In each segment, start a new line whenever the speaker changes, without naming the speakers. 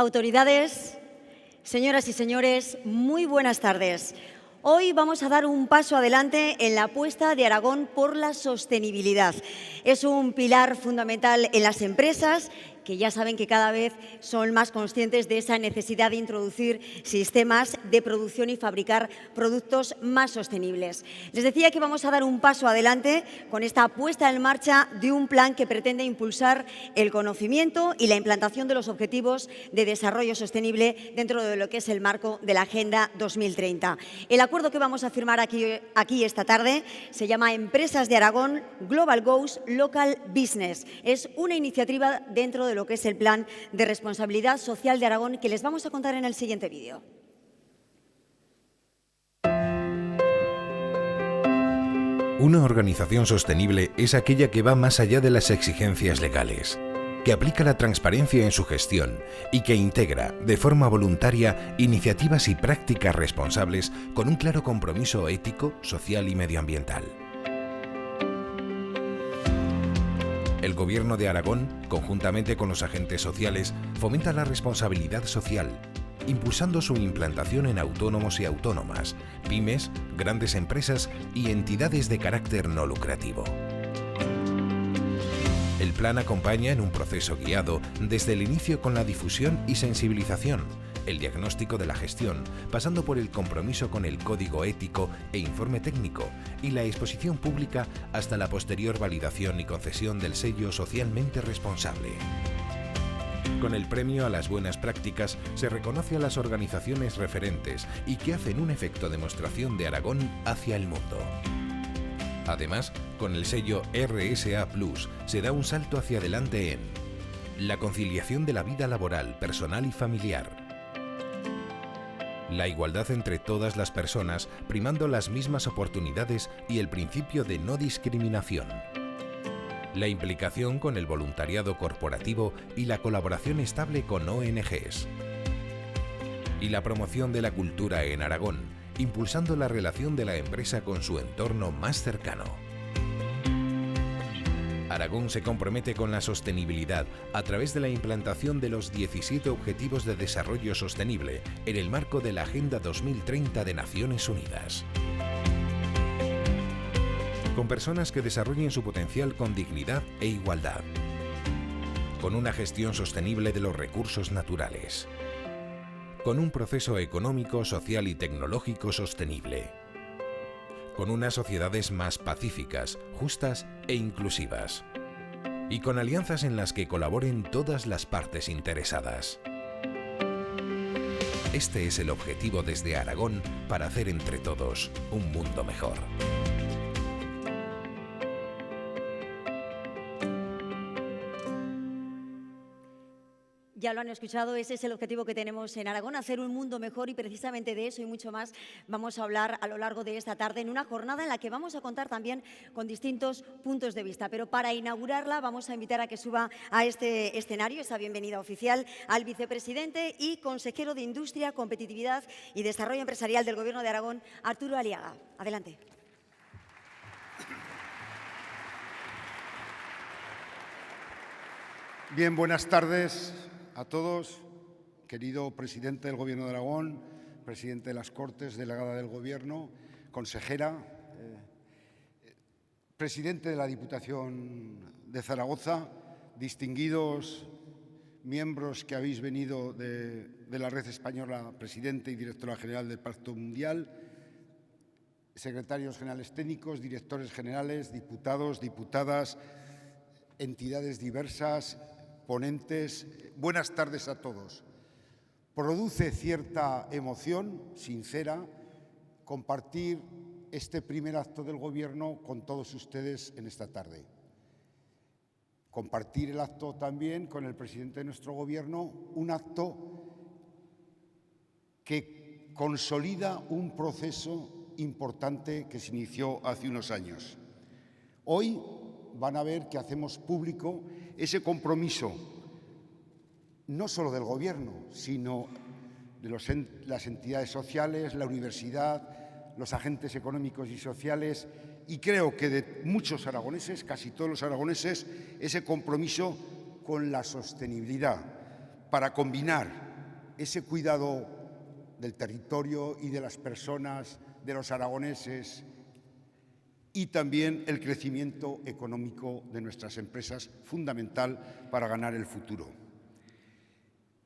Autoridades, señoras y señores, muy buenas tardes. Hoy vamos a dar un paso adelante en la apuesta de Aragón por la sostenibilidad. Es un pilar fundamental en las empresas que ya saben que cada vez son más conscientes de esa necesidad de introducir sistemas de producción y fabricar productos más sostenibles. Les decía que vamos a dar un paso adelante con esta puesta en marcha de un plan que pretende impulsar el conocimiento y la implantación de los objetivos de desarrollo sostenible dentro de lo que es el marco de la Agenda 2030. El acuerdo que vamos a firmar aquí esta tarde se llama Empresas de Aragón Global Goals Local Business. Es una iniciativa dentro de lo que es el Plan de Responsabilidad Social de Aragón que les vamos a contar en el siguiente vídeo.
Una organización sostenible es aquella que va más allá de las exigencias legales, que aplica la transparencia en su gestión y que integra, de forma voluntaria, iniciativas y prácticas responsables con un claro compromiso ético, social y medioambiental. El Gobierno de Aragón, conjuntamente con los agentes sociales, fomenta la responsabilidad social, impulsando su implantación en autónomos y autónomas, pymes, grandes empresas y entidades de carácter no lucrativo. El plan acompaña en un proceso guiado desde el inicio con la difusión y sensibilización, el diagnóstico de la gestión, pasando por el compromiso con el código ético e informe técnico y la exposición pública hasta la posterior validación y concesión del sello socialmente responsable. Con el premio a las buenas prácticas se reconoce a las organizaciones referentes y que hacen un efecto demostración de Aragón hacia el mundo. Además, con el sello RSA Plus se da un salto hacia adelante en la conciliación de la vida laboral, personal y familiar, la igualdad entre todas las personas, primando las mismas oportunidades y el principio de no discriminación, la implicación con el voluntariado corporativo y la colaboración estable con ONGs, y la promoción de la cultura en Aragón, impulsando la relación de la empresa con su entorno más cercano. Aragón se compromete con la sostenibilidad a través de la implantación de los 17 Objetivos de Desarrollo Sostenible en el marco de la Agenda 2030 de Naciones Unidas. Con personas que desarrollen su potencial con dignidad e igualdad. Con una gestión sostenible de los recursos naturales. Con un proceso económico, social y tecnológico sostenible. Con unas sociedades más pacíficas, justas e inclusivas. Y con alianzas en las que colaboren todas las partes interesadas. Este es el objetivo desde Aragón para hacer entre todos un mundo mejor.
Ya lo han escuchado, ese es el objetivo que tenemos en Aragón, hacer un mundo mejor, y precisamente de eso y mucho más vamos a hablar a lo largo de esta tarde en una jornada en la que vamos a contar también con distintos puntos de vista. Pero para inaugurarla vamos a invitar a que suba a este escenario, esta bienvenida oficial, al vicepresidente y consejero de Industria, Competitividad y Desarrollo Empresarial del Gobierno de Aragón, Arturo Aliaga. Adelante.
Bien, buenas tardes a todos. Querido presidente del Gobierno de Aragón, presidente de las Cortes, delegada del Gobierno, consejera, presidente de la Diputación de Zaragoza, distinguidos miembros que habéis venido de la Red Española, presidente y directora general del Pacto Mundial, secretarios generales técnicos, directores generales, diputados, diputadas, entidades diversas, ponentes, buenas tardes a todos. Produce cierta emoción sincera compartir este primer acto del Gobierno con todos ustedes en esta tarde. Compartir el acto también con el presidente de nuestro Gobierno, un acto que consolida un proceso importante que se inició hace unos años. Hoy van a ver que hacemos público ese compromiso, no solo del Gobierno, sino de las entidades sociales, la universidad, los agentes económicos y sociales, y creo que de muchos aragoneses, casi todos los aragoneses, ese compromiso con la sostenibilidad, para combinar ese cuidado del territorio y de las personas, de los aragoneses, y también el crecimiento económico de nuestras empresas, fundamental para ganar el futuro.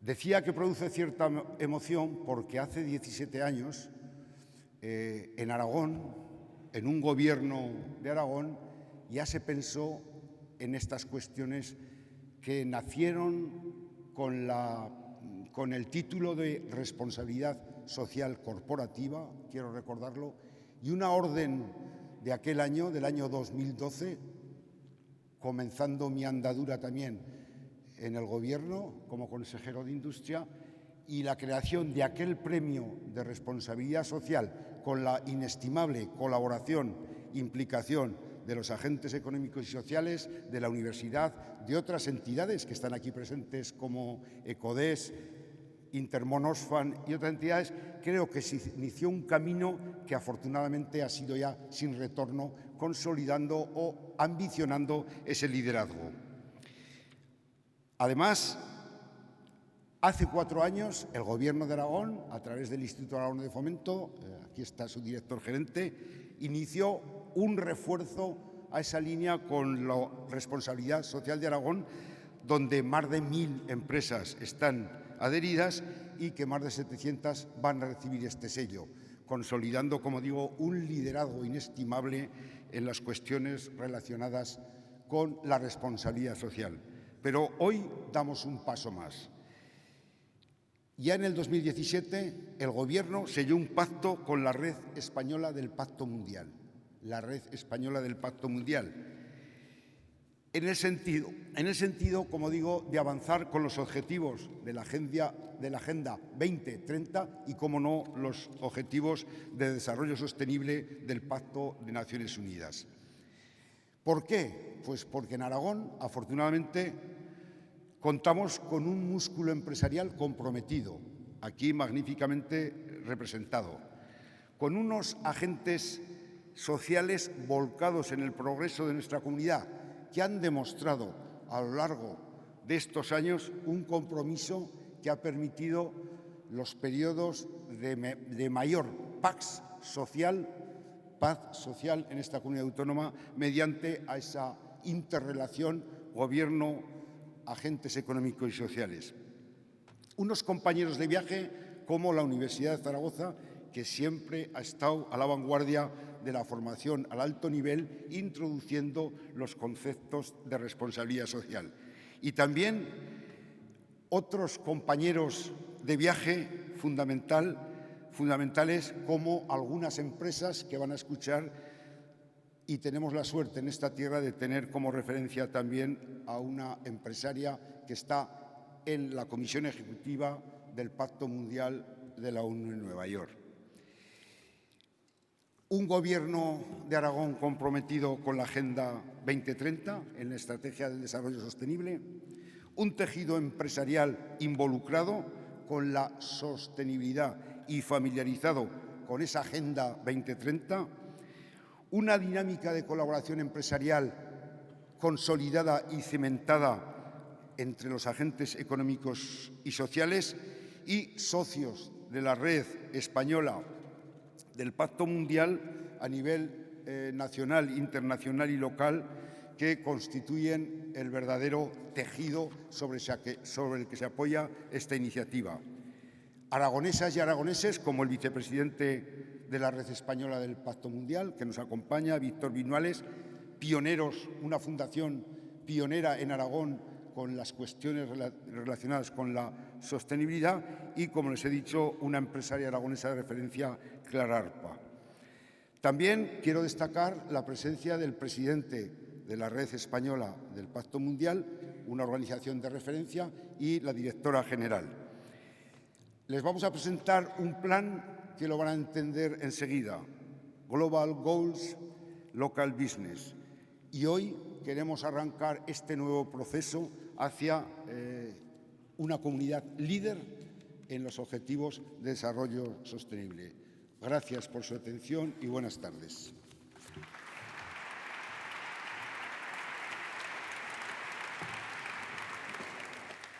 Decía que produce cierta emoción porque hace 17 años, en Aragón, en un gobierno de Aragón, ya se pensó en estas cuestiones que nacieron con el título de responsabilidad social corporativa, quiero recordarlo, y una orden de aquel año, del año 2012, comenzando mi andadura también en el Gobierno como consejero de Industria, y la creación de aquel premio de responsabilidad social con la inestimable colaboración e implicación de los agentes económicos y sociales, de la universidad, de otras entidades que están aquí presentes como ECODES, Intermón Oxfam y otras entidades, creo que se inició un camino que afortunadamente ha sido ya sin retorno, consolidando o ambicionando ese liderazgo. Además, hace 4 años el Gobierno de Aragón, a través del Instituto Aragón de Fomento, aquí está su director gerente, inició un refuerzo a esa línea con la responsabilidad social de Aragón, donde más de 1.000 empresas están adheridas y que más de 700 van a recibir este sello, consolidando, como digo, un liderazgo inestimable en las cuestiones relacionadas con la responsabilidad social. Pero hoy damos un paso más. Ya en el 2017 el Gobierno selló un pacto con la Red Española del Pacto Mundial, la Red Española del Pacto Mundial, en el sentido, como digo, de avanzar con los objetivos de la Agenda 2030 y, como no, los objetivos de desarrollo sostenible del Pacto de Naciones Unidas. ¿Por qué? Pues porque en Aragón, afortunadamente, contamos con un músculo empresarial comprometido, aquí magníficamente representado, con unos agentes sociales volcados en el progreso de nuestra comunidad, que han demostrado a lo largo de estos años un compromiso que ha permitido los periodos de mayor paz social en esta comunidad autónoma mediante a esa interrelación gobierno, agentes económicos y sociales. Unos compañeros de viaje como la Universidad de Zaragoza, que siempre ha estado a la vanguardia de la formación al alto nivel, introduciendo los conceptos de responsabilidad social. Y también otros compañeros de viaje fundamentales, como algunas empresas que van a escuchar, y tenemos la suerte en esta tierra de tener como referencia también a una empresaria que está en la Comisión Ejecutiva del Pacto Mundial de la ONU en Nueva York. Un Gobierno de Aragón comprometido con la Agenda 2030 en la Estrategia del Desarrollo Sostenible, un tejido empresarial involucrado con la sostenibilidad y familiarizado con esa Agenda 2030, una dinámica de colaboración empresarial consolidada y cimentada entre los agentes económicos y sociales y socios de la Red Española del Pacto Mundial a nivel nacional, internacional y local, que constituyen el verdadero tejido sobre el que se apoya esta iniciativa. Aragonesas y aragoneses, como el vicepresidente de la Red Española del Pacto Mundial, que nos acompaña, Víctor Viñuales, pioneros, una fundación pionera en Aragón con las cuestiones relacionadas con la sostenibilidad, y, como les he dicho, una empresaria aragonesa de referencia, Clara Arpa. También quiero destacar la presencia del presidente de la Red Española del Pacto Mundial, una organización de referencia, y la directora general. Les vamos a presentar un plan que lo van a entender enseguida: Global Goals, Local Business. Y hoy queremos arrancar este nuevo proceso hacia una comunidad líder en los objetivos de desarrollo sostenible. Gracias por su atención y buenas tardes.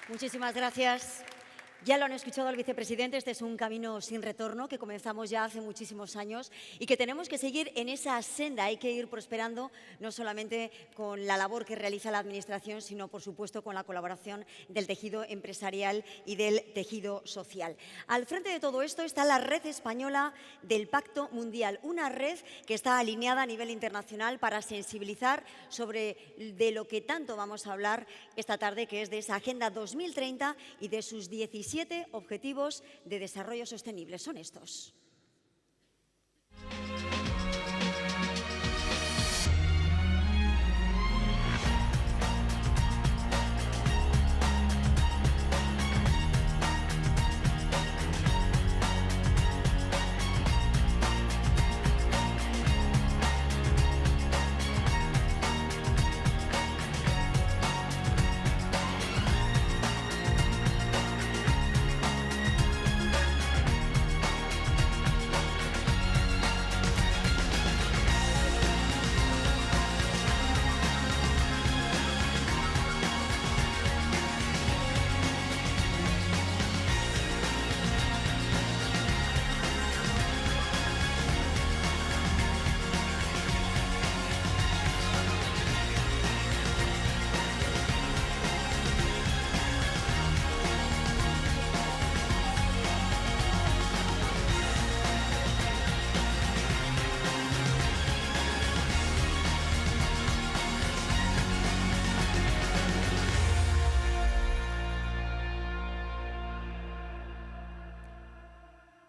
Muchísimas gracias, Ya lo han escuchado al vicepresidente, este es un camino sin retorno que comenzamos ya hace muchísimos años y que tenemos que seguir en esa senda. Hay que ir prosperando no solamente con la labor que realiza la Administración, sino, por supuesto, con la colaboración del tejido empresarial y del tejido social. Al frente de todo esto está la Red Española del Pacto Mundial, una red que está alineada a nivel internacional para sensibilizar sobre de lo que tanto vamos a hablar esta tarde, que es de esa Agenda 2030 y de sus 17 Objetivos de Desarrollo Sostenible. Son estos.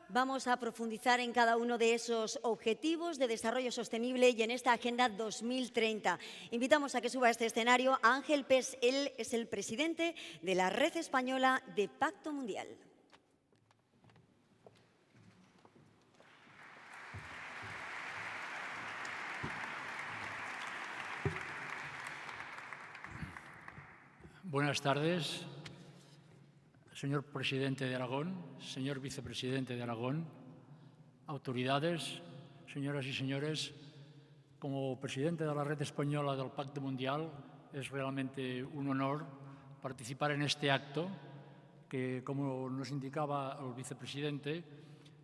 Vamos a profundizar en cada uno de esos objetivos de desarrollo sostenible y en esta Agenda 2030. Invitamos a que suba a este escenario a Ángel Pes. Él es el presidente de la Red Española de Pacto Mundial.
Buenas tardes, señor presidente de Aragón, señor vicepresidente de Aragón, autoridades, señoras y señores. Como presidente de la Red Española del Pacto Mundial, es realmente un honor participar en este acto que, como nos indicaba el vicepresidente,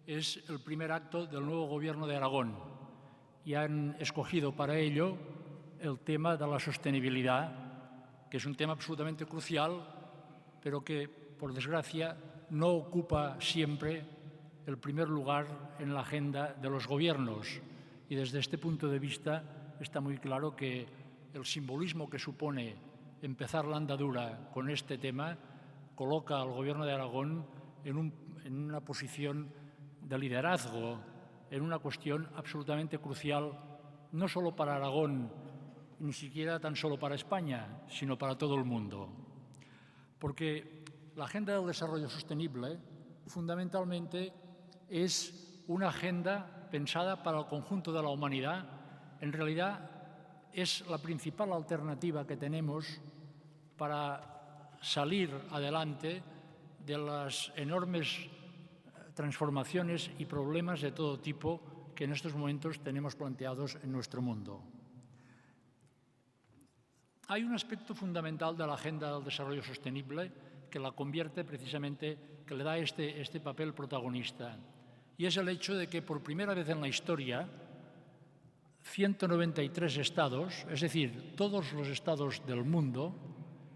es el primer acto del nuevo Gobierno de Aragón y han escogido para ello el tema de la sostenibilidad, que es un tema absolutamente crucial, pero que, por desgracia, no ocupa siempre el primer lugar en la agenda de los gobiernos. Y desde este punto de vista está muy claro que el simbolismo que supone empezar la andadura con este tema coloca al Gobierno de Aragón en una posición de liderazgo, en una cuestión absolutamente crucial, no solo para Aragón, ni siquiera tan solo para España, sino para todo el mundo. Porque la Agenda del Desarrollo Sostenible, fundamentalmente, es una agenda pensada para el conjunto de la humanidad. En realidad, es la principal alternativa que tenemos para salir adelante de las enormes transformaciones y problemas de todo tipo que en estos momentos tenemos planteados en nuestro mundo. Hay un aspecto fundamental de la Agenda del Desarrollo Sostenible que la convierte precisamente, que le da este papel protagonista, y es el hecho de que por primera vez en la historia 193 estados, es decir, todos los estados del mundo,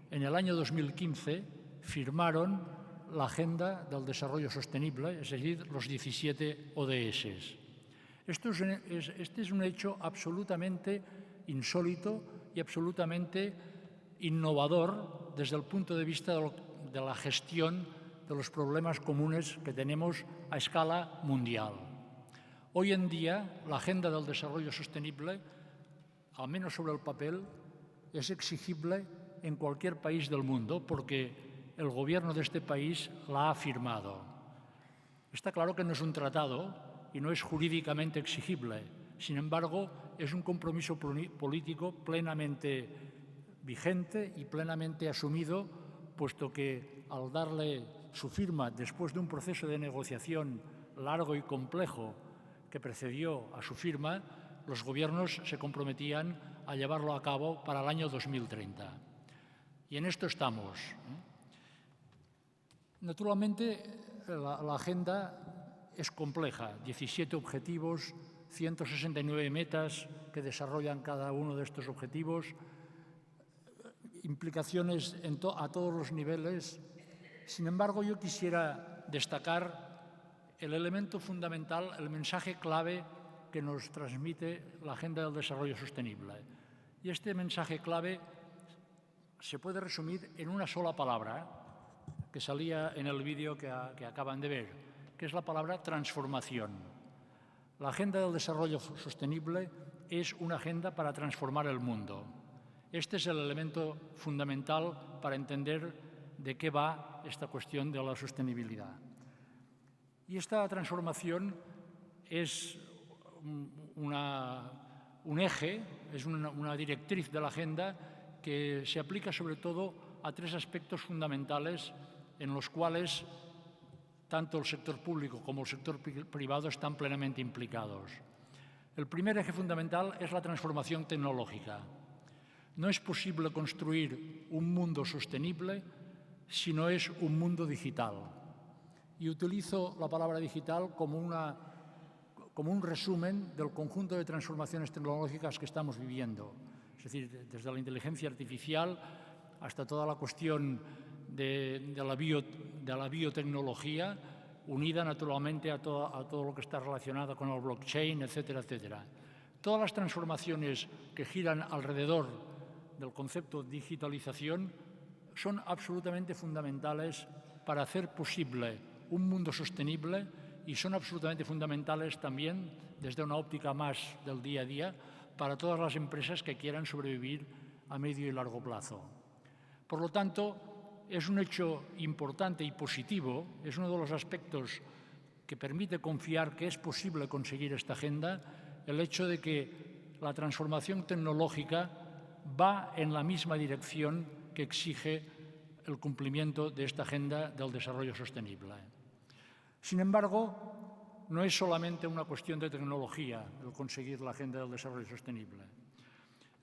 en el año 2015 firmaron la Agenda del Desarrollo Sostenible, es decir, los 17 ODS. Este es un hecho absolutamente insólito y absolutamente innovador desde el punto de vista de la gestión de los problemas comunes que tenemos a escala mundial. Hoy en día, la Agenda del Desarrollo Sostenible, al menos sobre el papel, es exigible en cualquier país del mundo porque el gobierno de este país la ha firmado. Está claro que no es un tratado y no es jurídicamente exigible. Sin embargo, es un compromiso político plenamente vigente y plenamente asumido, puesto que al darle su firma después de un proceso de negociación largo y complejo que precedió a su firma, los gobiernos se comprometían a llevarlo a cabo para el año 2030. Y en esto estamos. Naturalmente, la agenda es compleja, 17 objetivos, 169 metas que desarrollan cada uno de estos objetivos, implicaciones a todos los niveles. Sin embargo, yo quisiera destacar el elemento fundamental, el mensaje clave que nos transmite la Agenda del Desarrollo Sostenible. Y este mensaje clave se puede resumir en una sola palabra, que salía en el vídeo que acaban de ver, que es la palabra transformación. La Agenda del Desarrollo Sostenible es una agenda para transformar el mundo. Este es el elemento fundamental para entender de qué va esta cuestión de la sostenibilidad. Y esta transformación es un eje, es una directriz de la agenda que se aplica sobre todo a tres aspectos fundamentales en los cuales tanto el sector público como el sector privado están plenamente implicados. El primer eje fundamental es la transformación tecnológica. No es posible construir un mundo sostenible si no es un mundo digital. Y utilizo la palabra digital como un resumen del conjunto de transformaciones tecnológicas que estamos viviendo. Es decir, desde la inteligencia artificial hasta toda la cuestión de la biotecnología, unida naturalmente a todo lo que está relacionado con el blockchain, etcétera, etcétera. Todas las transformaciones que giran alrededor del concepto de digitalización son absolutamente fundamentales para hacer posible un mundo sostenible y son absolutamente fundamentales también, desde una óptica más del día a día, para todas las empresas que quieran sobrevivir a medio y largo plazo. Por lo tanto, es un hecho importante y positivo, es uno de los aspectos que permite confiar que es posible conseguir esta agenda, el hecho de que la transformación tecnológica va en la misma dirección que exige el cumplimiento de esta agenda del desarrollo sostenible. Sin embargo, no es solamente una cuestión de tecnología el conseguir la agenda del desarrollo sostenible.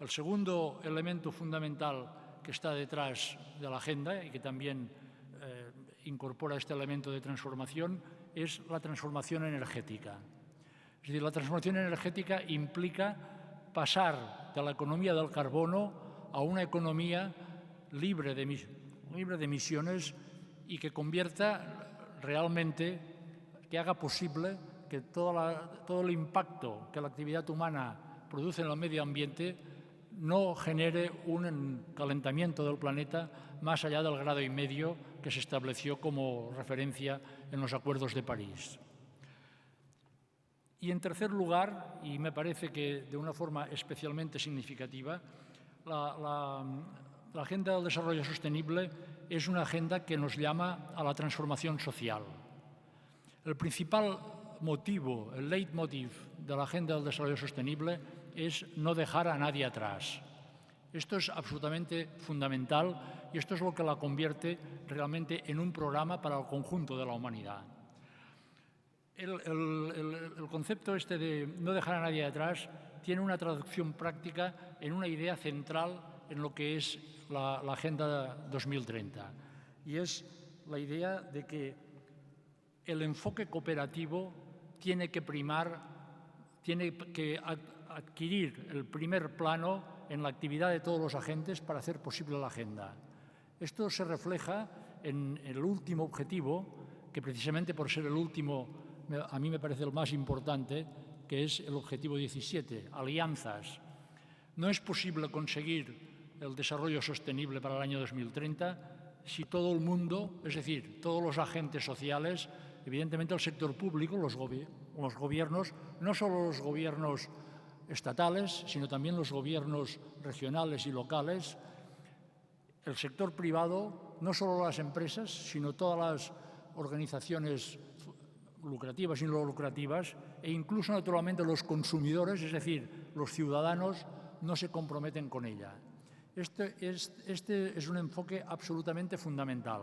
El segundo elemento fundamental que está detrás de la agenda y que también incorpora este elemento de transformación es la transformación energética. Es decir, la transformación energética implica pasar de la economía del carbono a una economía libre de emisiones y que convierta realmente, que haga posible que todo el impacto que la actividad humana produce en el medio ambiente no genere un calentamiento del planeta más allá del 1,5 grados que se estableció como referencia en los acuerdos de París. Y en tercer lugar, y me parece que de una forma especialmente significativa, la Agenda del Desarrollo Sostenible es una agenda que nos llama a la transformación social. El principal motivo, el leitmotiv de la Agenda del Desarrollo Sostenible es no dejar a nadie atrás. Esto es absolutamente fundamental y esto es lo que la convierte realmente en un programa para el conjunto de la humanidad. El concepto este de no dejar a nadie atrás tiene una traducción práctica en una idea central en lo que es la Agenda 2030, y es la idea de que el enfoque cooperativo tiene que primar, tiene que adquirir el primer plano en la actividad de todos los agentes para hacer posible la agenda. Esto se refleja en el último objetivo, que precisamente por ser el último a mí me parece el más importante, que es el objetivo 17, alianzas. No es posible conseguir el desarrollo sostenible para el año 2030 si todo el mundo, es decir, todos los agentes sociales, evidentemente el sector público, los gobiernos, no solo los gobiernos estatales, sino también los gobiernos regionales y locales, el sector privado, no solo las empresas, sino todas las organizaciones lucrativas y no lucrativas, e incluso naturalmente los consumidores, es decir, los ciudadanos, no se comprometen con ella. Este es un enfoque absolutamente fundamental.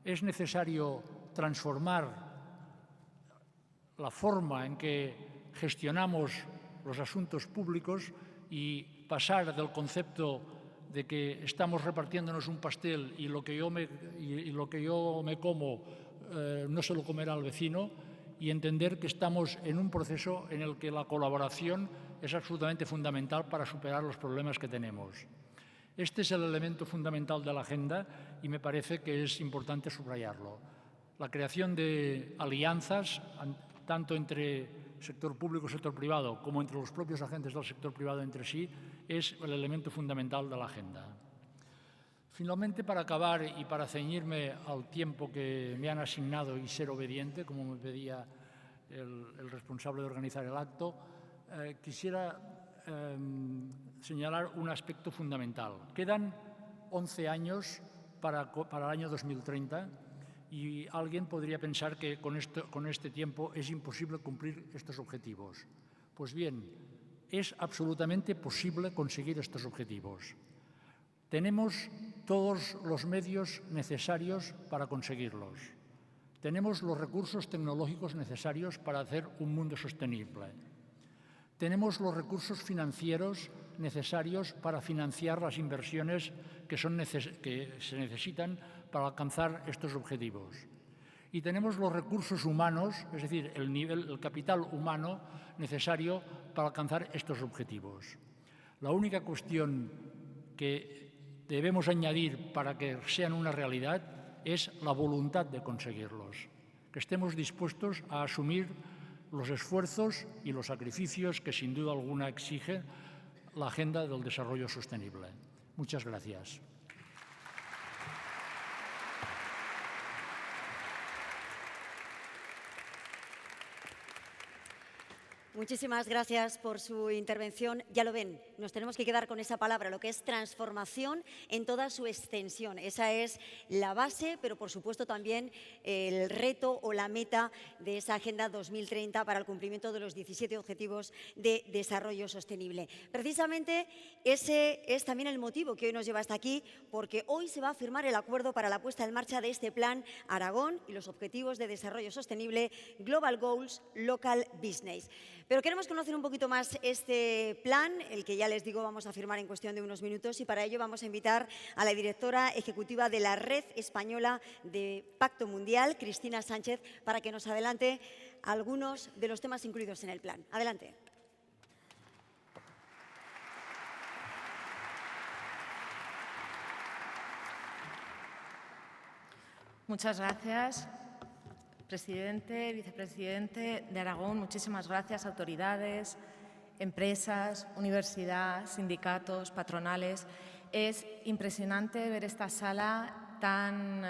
Es necesario transformar la forma en que gestionamos los asuntos públicos y pasar del concepto de que estamos repartiéndonos un pastel y lo que yo me como no se lo comerá al vecino, y entender que estamos en un proceso en el que la colaboración es absolutamente fundamental para superar los problemas que tenemos. Este es el elemento fundamental de la agenda y me parece que es importante subrayarlo. La creación de alianzas, tanto entre sector público y sector privado, como entre los propios agentes del sector privado entre sí, es el elemento fundamental de la agenda. Finalmente, para acabar y para ceñirme al tiempo que me han asignado y ser obediente, como me pedía el responsable de organizar el acto, quisiera señalar un aspecto fundamental. Quedan 11 años para el año 2030 y alguien podría pensar que con este tiempo es imposible cumplir estos objetivos. Pues bien, es absolutamente posible conseguir estos objetivos. Tenemos todos los medios necesarios para conseguirlos. Tenemos los recursos tecnológicos necesarios para hacer un mundo sostenible. Tenemos los recursos financieros necesarios para financiar las inversiones que se necesitan para alcanzar estos objetivos. Y tenemos los recursos humanos, es decir, el capital humano necesario para alcanzar estos objetivos. La única cuestión que debemos añadir para que sean una realidad es la voluntad de conseguirlos, que estemos dispuestos a asumir los esfuerzos y los sacrificios que sin duda alguna exige la Agenda del Desarrollo Sostenible. Muchas gracias.
Muchísimas gracias por su intervención. Ya lo ven, nos tenemos que quedar con esa palabra, lo que es transformación en toda su extensión. Esa es la base, pero por supuesto también el reto o la meta de esa Agenda 2030 para el cumplimiento de los 17 Objetivos de Desarrollo Sostenible. Precisamente ese es también el motivo que hoy nos lleva hasta aquí, porque hoy se va a firmar el acuerdo para la puesta en marcha de este Plan Aragón y los Objetivos de Desarrollo Sostenible Global Goals Local Business. Pero queremos conocer un poquito más este plan, el que ya les digo vamos a firmar en cuestión de unos minutos, y para ello vamos a invitar a la directora ejecutiva de la Red Española de Pacto Mundial, Cristina Sánchez, para que nos adelante algunos de los temas incluidos en el plan. Adelante.
Muchas gracias. Presidente, vicepresidente de Aragón, muchísimas gracias, autoridades, empresas, universidad, sindicatos, patronales. Es impresionante ver esta sala tan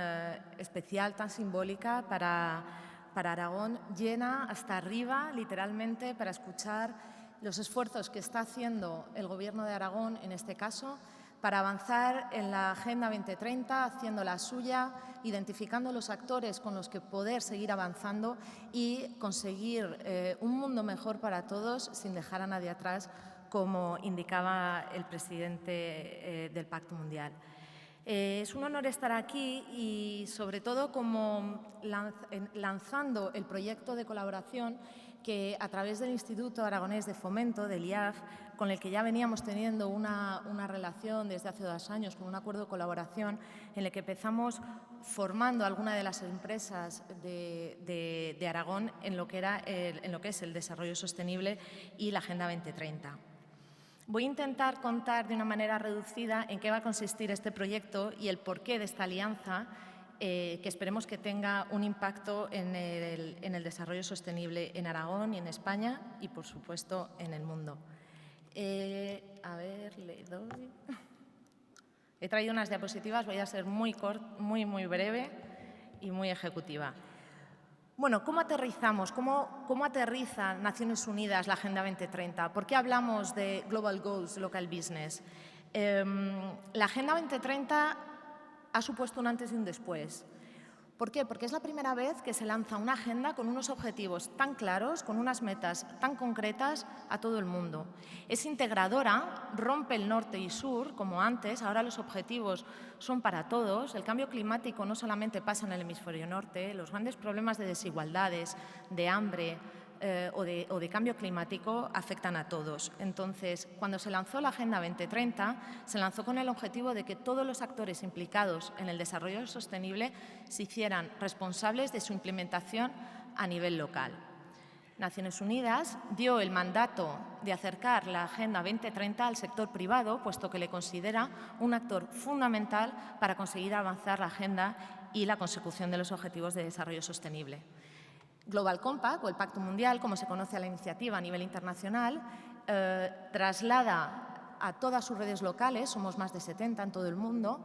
especial, tan simbólica para Aragón, llena hasta arriba, literalmente, para escuchar los esfuerzos que está haciendo el Gobierno de Aragón, en este caso, para avanzar en la Agenda 2030, haciéndola suya, identificando los actores con los que poder seguir avanzando y conseguir un mundo mejor para todos sin dejar a nadie atrás, como indicaba el presidente del Pacto Mundial. Es un honor estar aquí y, sobre todo, como lanzando el proyecto de colaboración que, a través del Instituto Aragonés de Fomento, del IAF, con el que ya veníamos teniendo una relación desde hace 2 años, con un acuerdo de colaboración en el que empezamos formando algunas de las empresas de Aragón en lo que es el desarrollo sostenible y la Agenda 2030. Voy a intentar contar de una manera reducida en qué va a consistir este proyecto y el porqué de esta alianza, que esperemos que tenga un impacto en el desarrollo sostenible en Aragón y en España y, por supuesto, en el mundo. A ver, le doy. He traído unas diapositivas, voy a ser muy breve y muy ejecutiva. Bueno, ¿cómo aterrizamos? ¿Cómo aterriza Naciones Unidas la Agenda 2030? ¿Por qué hablamos de Global Goals Local Business? La Agenda 2030 ha supuesto un antes y un después. ¿Por qué? Porque es la primera vez que se lanza una agenda con unos objetivos tan claros, con unas metas tan concretas a todo el mundo. Es integradora, rompe el norte y sur, como antes, ahora los objetivos son para todos. El cambio climático no solamente pasa en el hemisferio norte, los grandes problemas de desigualdades, de hambre, o de cambio climático afectan a todos. Entonces, cuando se lanzó la Agenda 2030, se lanzó con el objetivo de que todos los actores implicados en el desarrollo sostenible se hicieran responsables de su implementación a nivel local. Naciones Unidas dio el mandato de acercar la Agenda 2030 al sector privado, puesto que le considera un actor fundamental para conseguir avanzar la agenda y la consecución de los objetivos de desarrollo sostenible. Global Compact, o el Pacto Mundial, como se conoce a la iniciativa a nivel internacional, traslada a todas sus redes locales, somos más de 70 en todo el mundo,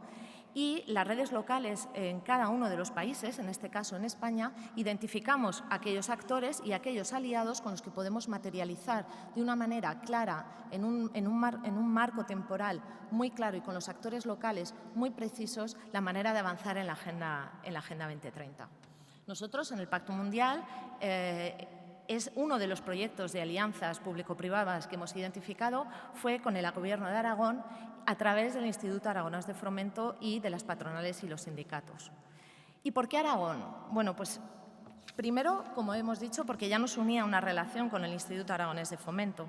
y las redes locales en cada uno de los países, en este caso en España, identificamos aquellos actores y aquellos aliados con los que podemos materializar de una manera clara, en un marco temporal muy claro y con los actores locales muy precisos, la manera de avanzar en la Agenda 2030. Nosotros, en el Pacto Mundial, es uno de los proyectos de alianzas público-privadas que hemos identificado, fue con el Gobierno de Aragón a través del Instituto Aragonés de Fomento y de las patronales y los sindicatos. ¿Y por qué Aragón? Bueno, pues primero, como hemos dicho, porque ya nos unía una relación con el Instituto Aragonés de Fomento.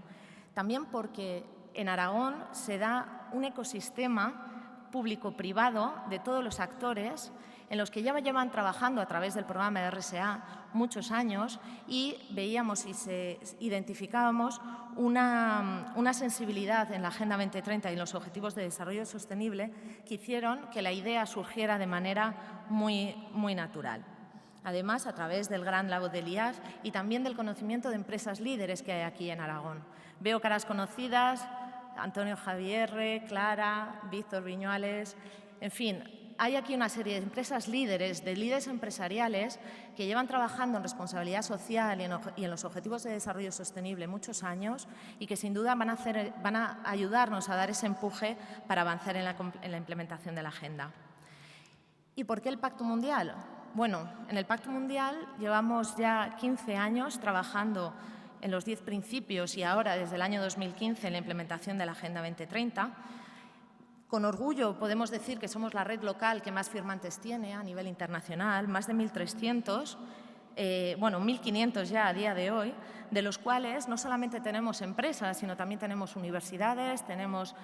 También porque en Aragón se da un ecosistema público-privado de todos los actores en los que ya llevan trabajando a través del programa de RSA muchos años y veíamos y identificábamos una sensibilidad en la Agenda 2030 y en los Objetivos de Desarrollo Sostenible que hicieron que la idea surgiera de manera muy natural. Además, a través del gran labo del IAF y también del conocimiento de empresas líderes que hay aquí en Aragón. Veo caras conocidas, Antonio Javierre, Clara, Víctor Viñuales, en fin. Hay aquí una serie de empresas líderes, de líderes empresariales que llevan trabajando en responsabilidad social y en los objetivos de desarrollo sostenible muchos años y que sin duda van a ayudarnos a dar ese empuje para avanzar en la implementación de la agenda. ¿Y por qué el Pacto Mundial? Bueno, en el Pacto Mundial llevamos ya 15 años trabajando en los 10 principios y ahora desde el año 2015 en la implementación de la Agenda 2030. Con orgullo podemos decir que somos la red local que más firmantes tiene a nivel internacional, más de 1.300, 1.500 ya a día de hoy, de los cuales no solamente tenemos empresas, sino también tenemos universidades, tenemos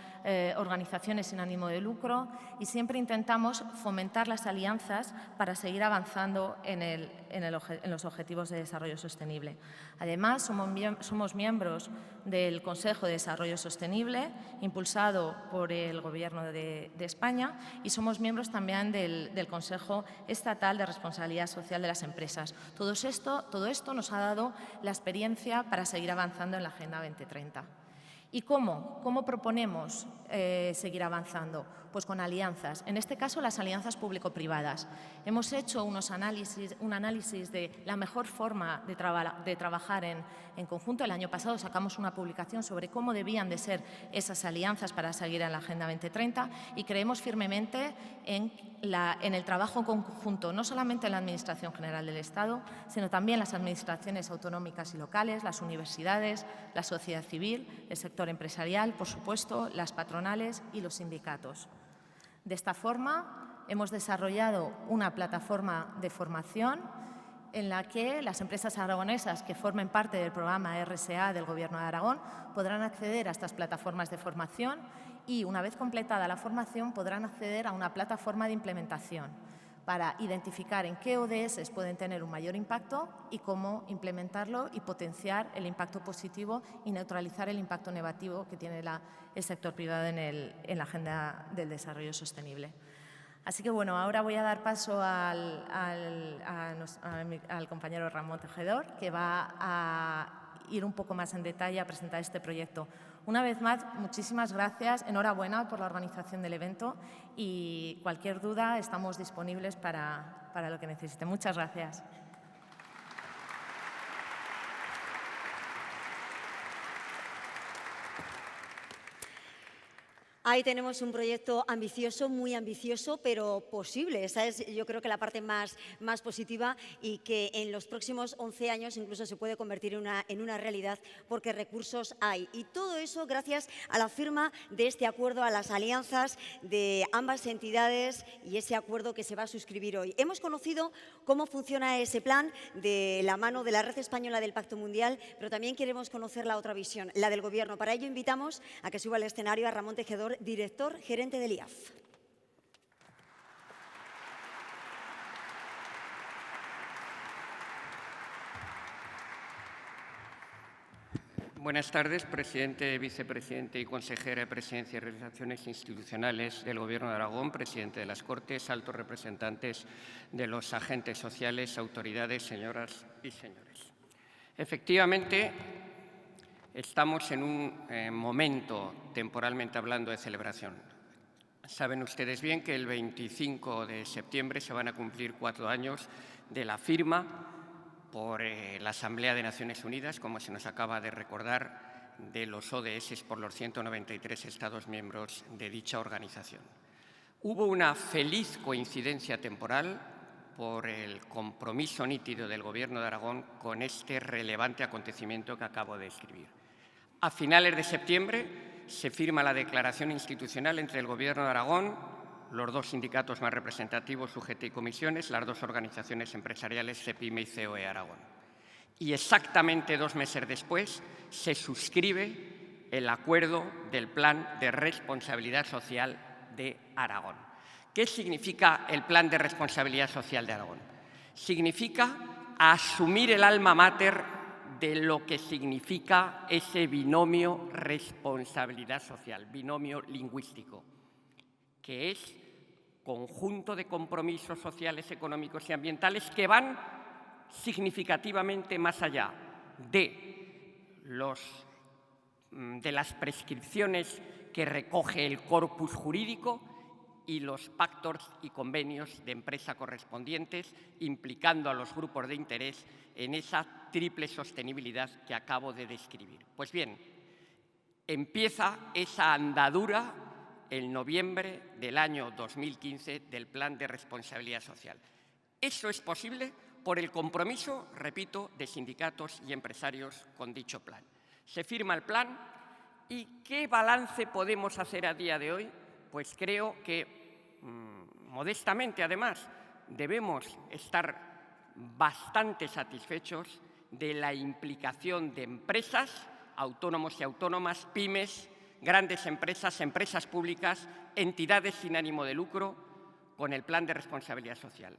organizaciones sin ánimo de lucro y siempre intentamos fomentar las alianzas para seguir avanzando en los objetivos de desarrollo sostenible. Además, somos miembros del Consejo de Desarrollo Sostenible, impulsado por el Gobierno de España, y somos miembros también del Consejo Estatal de Responsabilidad Social de las Empresas. Todo esto nos ha dado la experiencia para seguir avanzando en la Agenda 2030. ¿Y cómo? ¿Cómo proponemos seguir avanzando? Pues con alianzas, en este caso las alianzas público-privadas. Hemos hecho un análisis de la mejor forma de trabajar en conjunto. El año pasado sacamos una publicación sobre cómo debían de ser esas alianzas para seguir en la Agenda 2030 y creemos firmemente en el trabajo conjunto, no solamente en la Administración General del Estado, sino también las administraciones autonómicas y locales, las universidades, la sociedad civil, el sector empresarial, por supuesto, las patronales y los sindicatos. De esta forma, hemos desarrollado una plataforma de formación en la que las empresas aragonesas que formen parte del programa RSA del Gobierno de Aragón podrán acceder a estas plataformas de formación y, una vez completada la formación, podrán acceder a una plataforma de implementación para identificar en qué ODS pueden tener un mayor impacto y cómo implementarlo y potenciar el impacto positivo y neutralizar el impacto negativo que tiene el sector privado en la agenda del desarrollo sostenible. Así que, bueno, ahora voy a dar paso al compañero Ramón Tejedor, que va a ir un poco más en detalle a presentar este proyecto. Una vez más, muchísimas gracias, enhorabuena por la organización del evento y cualquier duda estamos disponibles para lo que necesiten. Muchas gracias.
Ahí tenemos un proyecto ambicioso, muy ambicioso, pero posible. Esa es, yo creo, que la parte más positiva, y que en los próximos 11 años incluso se puede convertir en una realidad, porque recursos hay. Y todo eso gracias a la firma de este acuerdo, a las alianzas de ambas entidades y ese acuerdo que se va a suscribir hoy. Hemos conocido cómo funciona ese plan de la mano de la Red Española del Pacto Mundial, pero también queremos conocer la otra visión, la del Gobierno. Para ello invitamos a que suba al escenario a Ramón Tejedor, director gerente del IAF.
Buenas tardes, presidente, vicepresidente y consejera de Presidencia y Relaciones Institucionales del Gobierno de Aragón, presidente de las Cortes, altos representantes de los agentes sociales, autoridades, señoras y señores. Efectivamente, estamos en un momento, temporalmente hablando, de celebración. Saben ustedes bien que el 25 de septiembre se van a cumplir 4 años de la firma por la Asamblea de Naciones Unidas, como se nos acaba de recordar, de los ODS por los 193 Estados miembros de dicha organización. Hubo una feliz coincidencia temporal por el compromiso nítido del Gobierno de Aragón con este relevante acontecimiento que acabo de describir. A finales de septiembre se firma la declaración institucional entre el Gobierno de Aragón, los 2 sindicatos más representativos, UGT y comisiones, las 2 organizaciones empresariales, CEPIME y COE Aragón. Y exactamente 2 meses después se suscribe el acuerdo del Plan de Responsabilidad Social de Aragón. ¿Qué significa el Plan de Responsabilidad Social de Aragón? Significa asumir el alma mater de lo que significa ese binomio responsabilidad social, binomio lingüístico, que es conjunto de compromisos sociales, económicos y ambientales que van significativamente más allá de las prescripciones que recoge el corpus jurídico y los pactos y convenios de empresa correspondientes, implicando a los grupos de interés en esa triple sostenibilidad que acabo de describir. Pues bien, empieza esa andadura en noviembre del año 2015 del Plan de Responsabilidad Social. Eso es posible por el compromiso, repito, de sindicatos y empresarios con dicho plan. Se firma el plan y ¿qué balance podemos hacer a día de hoy? Pues creo que, modestamente además, debemos estar bastante satisfechos de la implicación de empresas, autónomos y autónomas, pymes, grandes empresas, empresas públicas, entidades sin ánimo de lucro, con el Plan de Responsabilidad Social.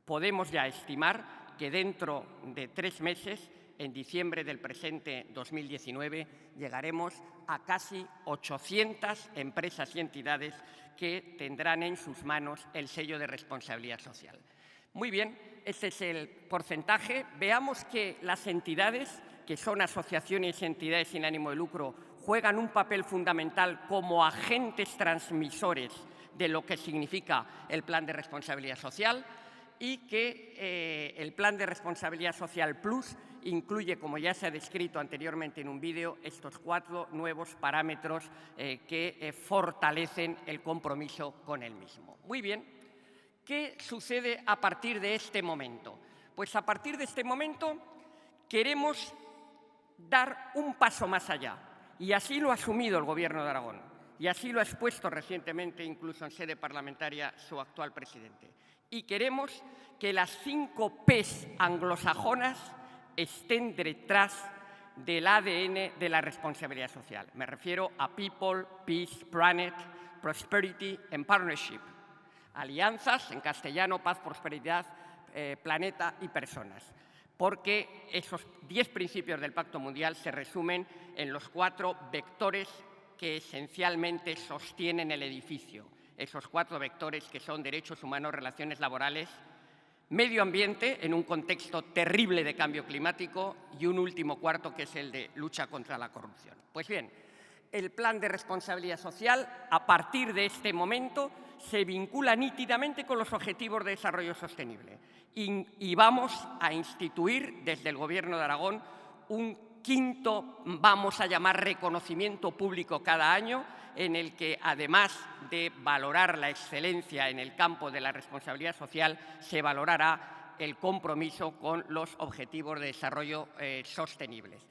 Podemos ya estimar que dentro de 3 meses, en diciembre del presente 2019, llegaremos a casi 800 empresas y entidades que tendrán en sus manos el sello de responsabilidad social. Muy bien, ese es el porcentaje. Veamos que las entidades, que son asociaciones y entidades sin ánimo de lucro, juegan un papel fundamental como agentes transmisores de lo que significa el Plan de Responsabilidad Social, y que el Plan de Responsabilidad Social Plus incluye, como ya se ha descrito anteriormente en un vídeo, estos 4 nuevos parámetros que fortalecen el compromiso con el mismo. Muy bien, ¿qué sucede a partir de este momento? Pues a partir de este momento queremos dar un paso más allá, y así lo ha asumido el Gobierno de Aragón, y así lo ha expuesto recientemente, incluso en sede parlamentaria, su actual presidente. Y queremos que las 5 P's anglosajonas estén detrás del ADN de la responsabilidad social. Me refiero a People, Peace, Planet, Prosperity and Partnership. Alianzas, en castellano, paz, prosperidad, planeta y personas. Porque esos 10 principios del Pacto Mundial se resumen en los 4 vectores que esencialmente sostienen el edificio. Esos 4 vectores que son derechos humanos, relaciones laborales, medio ambiente en un contexto terrible de cambio climático y un último cuarto que es el de lucha contra la corrupción. Pues bien, el Plan de Responsabilidad Social, a partir de este momento, se vincula nítidamente con los Objetivos de Desarrollo Sostenible y vamos a instituir desde el Gobierno de Aragón un quinto, vamos a llamar reconocimiento público cada año, en el que, además de valorar la excelencia en el campo de la responsabilidad social, se valorará el compromiso con los objetivos de desarrollo sostenibles.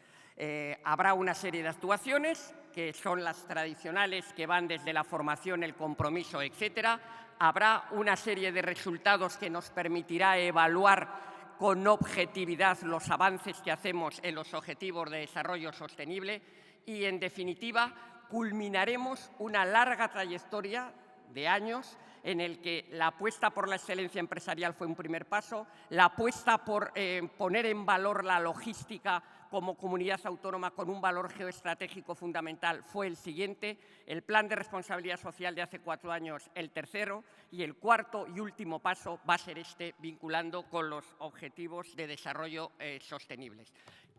Habrá una serie de actuaciones que son las tradicionales, que van desde la formación, el compromiso, etcétera. Habrá una serie de resultados que nos permitirá evaluar con objetividad los avances que hacemos en los objetivos de desarrollo sostenible y, en definitiva, culminaremos una larga trayectoria de años en el que la apuesta por la excelencia empresarial fue un primer paso, la apuesta por poner en valor la logística como comunidad autónoma con un valor geoestratégico fundamental fue el siguiente, el plan de responsabilidad social de hace 4 años el tercero, y el cuarto y último paso va a ser este, vinculando con los objetivos de desarrollo sostenibles.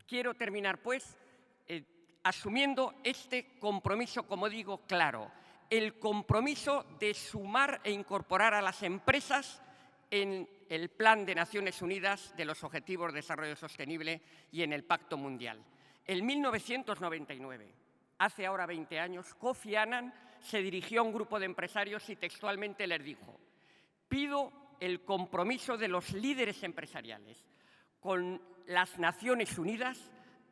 Quiero terminar, pues, asumiendo este compromiso, como digo, claro, el compromiso de sumar e incorporar a las empresas en el Plan de Naciones Unidas de los Objetivos de Desarrollo Sostenible y en el Pacto Mundial. En 1999, hace ahora 20 años, Kofi Annan se dirigió a un grupo de empresarios y textualmente les dijo: pido el compromiso de los líderes empresariales con las Naciones Unidas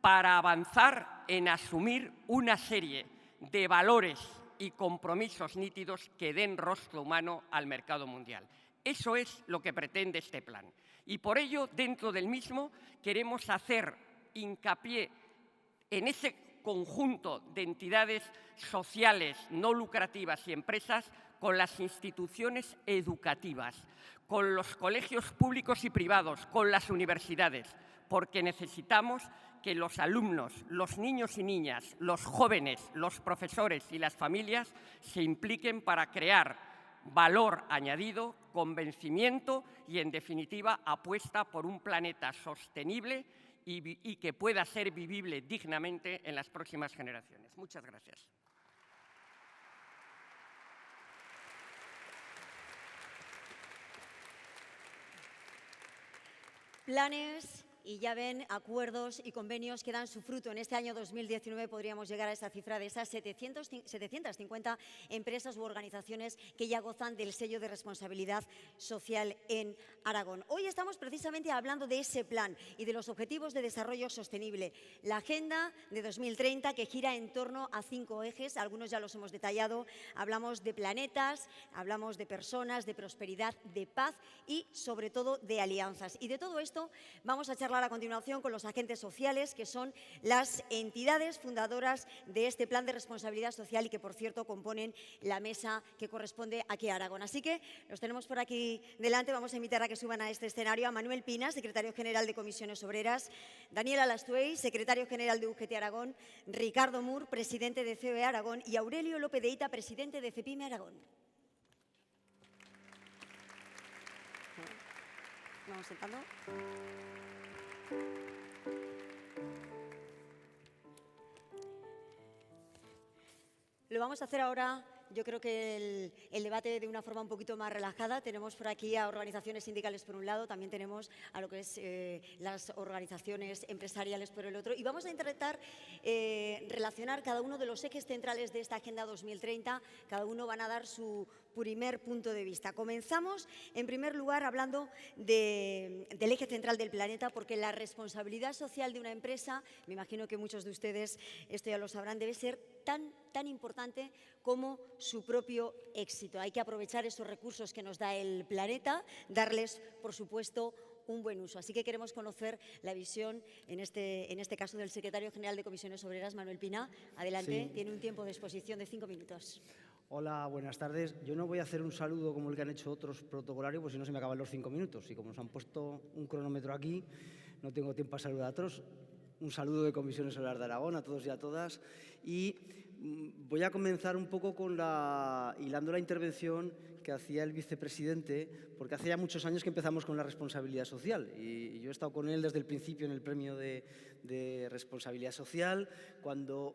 para avanzar en asumir una serie de valores y compromisos nítidos que den rostro humano al mercado mundial. Eso es lo que pretende este plan. Y por ello, dentro del mismo, queremos hacer hincapié en ese conjunto de entidades sociales no lucrativas y empresas con las instituciones educativas, con los colegios públicos y privados, con las universidades, porque necesitamos que los alumnos, los niños y niñas, los jóvenes, los profesores y las familias se impliquen para crear valor añadido, convencimiento y, en definitiva, apuesta por un planeta sostenible y que pueda ser vivible dignamente en las próximas generaciones. Muchas gracias.
Planes y, ya ven, acuerdos y convenios que dan su fruto. En este año 2019 podríamos llegar a esa cifra de esas 750 empresas u organizaciones que ya gozan del sello de responsabilidad social en Aragón. Hoy estamos precisamente hablando de ese plan y de los objetivos de desarrollo sostenible. La Agenda de 2030, que gira en torno a 5 ejes, algunos ya los hemos detallado. Hablamos de planetas, hablamos de personas, de prosperidad, de paz y, sobre todo, de alianzas. Y de todo esto vamos a charlar a continuación con los agentes sociales, que son las entidades fundadoras de este plan de responsabilidad social y que, por cierto, componen la mesa que corresponde aquí a Aragón. Así que los tenemos por aquí delante. Vamos a invitar a que suban a este escenario a Manuel Pina, secretario general de Comisiones Obreras, Daniel Alastuey, secretario general de UGT Aragón, Ricardo Mur, presidente de COE Aragón, y Aurelio López de Ita, presidente de CEPIME Aragón. Vamos sentando. Lo vamos a hacer ahora, yo creo que el debate de una forma un poquito más relajada. Tenemos por aquí a organizaciones sindicales por un lado, también tenemos a lo que es las organizaciones empresariales por el otro, y vamos a intentar relacionar cada uno de los ejes centrales de esta Agenda 2030. Cada uno van a dar su primer punto de vista. Comenzamos, en primer lugar, hablando del eje central del planeta, porque la responsabilidad social de una empresa, me imagino que muchos de ustedes esto ya lo sabrán, debe ser tan importante como su propio éxito. Hay que aprovechar esos recursos que nos da el planeta, darles, por supuesto, un buen uso. Así que queremos conocer la visión, en este caso, del secretario general de Comisiones Obreras, Manuel Pina. Adelante, sí. Tiene un tiempo de exposición de 5 minutos.
Hola, buenas tardes. Yo no voy a hacer un saludo como el que han hecho otros protocolarios, pues si no se me acaban los 5 minutos. Y como nos han puesto un cronómetro aquí, no tengo tiempo para saludar a otros. Un saludo de Comisiones Obreras de Aragón a todos y a todas. Y voy a comenzar un poco hilando la intervención que hacía el vicepresidente, porque hace ya muchos años que empezamos con la responsabilidad social. Y yo he estado con él desde el principio en el premio de responsabilidad social, cuando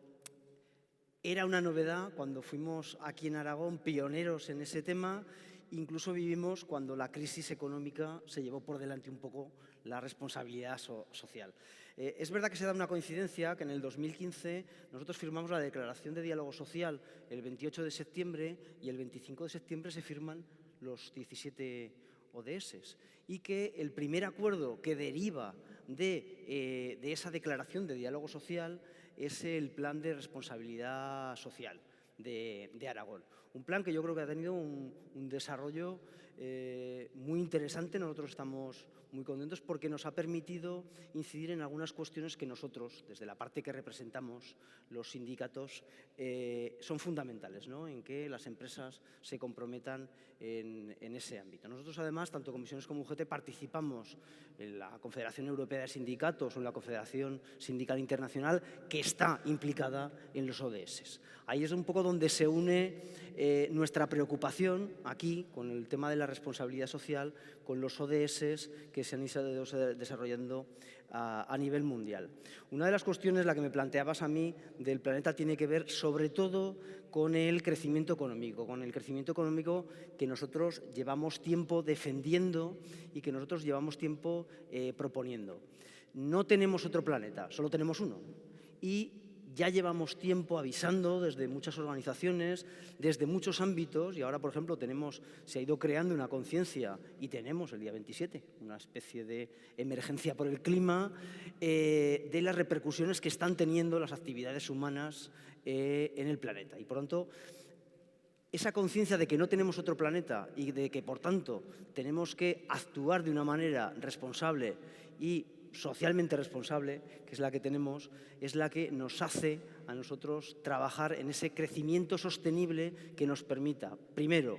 era una novedad, cuando fuimos aquí en Aragón pioneros en ese tema. Incluso vivimos cuando la crisis económica se llevó por delante un poco la responsabilidad social. Es verdad que se da una coincidencia que en el 2015 nosotros firmamos la Declaración de Diálogo Social el 28 de septiembre y el 25 de septiembre se firman los 17 ODS y que el primer acuerdo que deriva de esa Declaración de Diálogo Social es el Plan de Responsabilidad Social de Aragón. Un plan que yo creo que ha tenido un desarrollo muy interesante. Nosotros estamos muy contentos porque nos ha permitido incidir en algunas cuestiones que nosotros, desde la parte que representamos, los sindicatos, son fundamentales, ¿no? En que las empresas se comprometan en ese ámbito. Nosotros, además, tanto comisiones como UGT, participamos en la Confederación Europea de Sindicatos o en la Confederación Sindical Internacional, que está implicada en los ODS. Ahí es un poco donde se une nuestra preocupación aquí con el tema de la responsabilidad social, con los ODS que se han ido desarrollando a nivel mundial. Una de las cuestiones, la que me planteabas a mí, del planeta tiene que ver sobre todo con el crecimiento económico que nosotros llevamos tiempo defendiendo y que nosotros llevamos tiempo proponiendo. No tenemos otro planeta, solo tenemos uno. Y ya llevamos tiempo avisando desde muchas organizaciones, desde muchos ámbitos, y ahora, por ejemplo, se ha ido creando una conciencia y tenemos el día 27 una especie de emergencia por el clima, de las repercusiones que están teniendo las actividades humanas en el planeta. Y, por tanto, esa conciencia de que no tenemos otro planeta y de que, por tanto, tenemos que actuar de una manera responsable y socialmente responsable, que es la que tenemos, es la que nos hace a nosotros trabajar en ese crecimiento sostenible que nos permita, primero,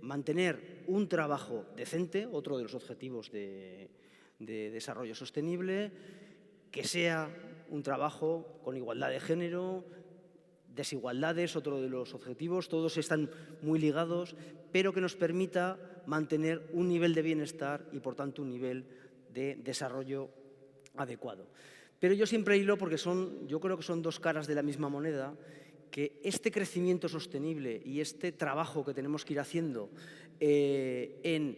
mantener un trabajo decente, otro de los objetivos de desarrollo sostenible, que sea un trabajo con igualdad de género, desigualdades, otro de los objetivos, todos están muy ligados, pero que nos permita mantener un nivel de bienestar y, por tanto, un nivel de desarrollo adecuado. Pero yo siempre hilo porque yo creo que son dos caras de la misma moneda, que este crecimiento sostenible y este trabajo que tenemos que ir haciendo en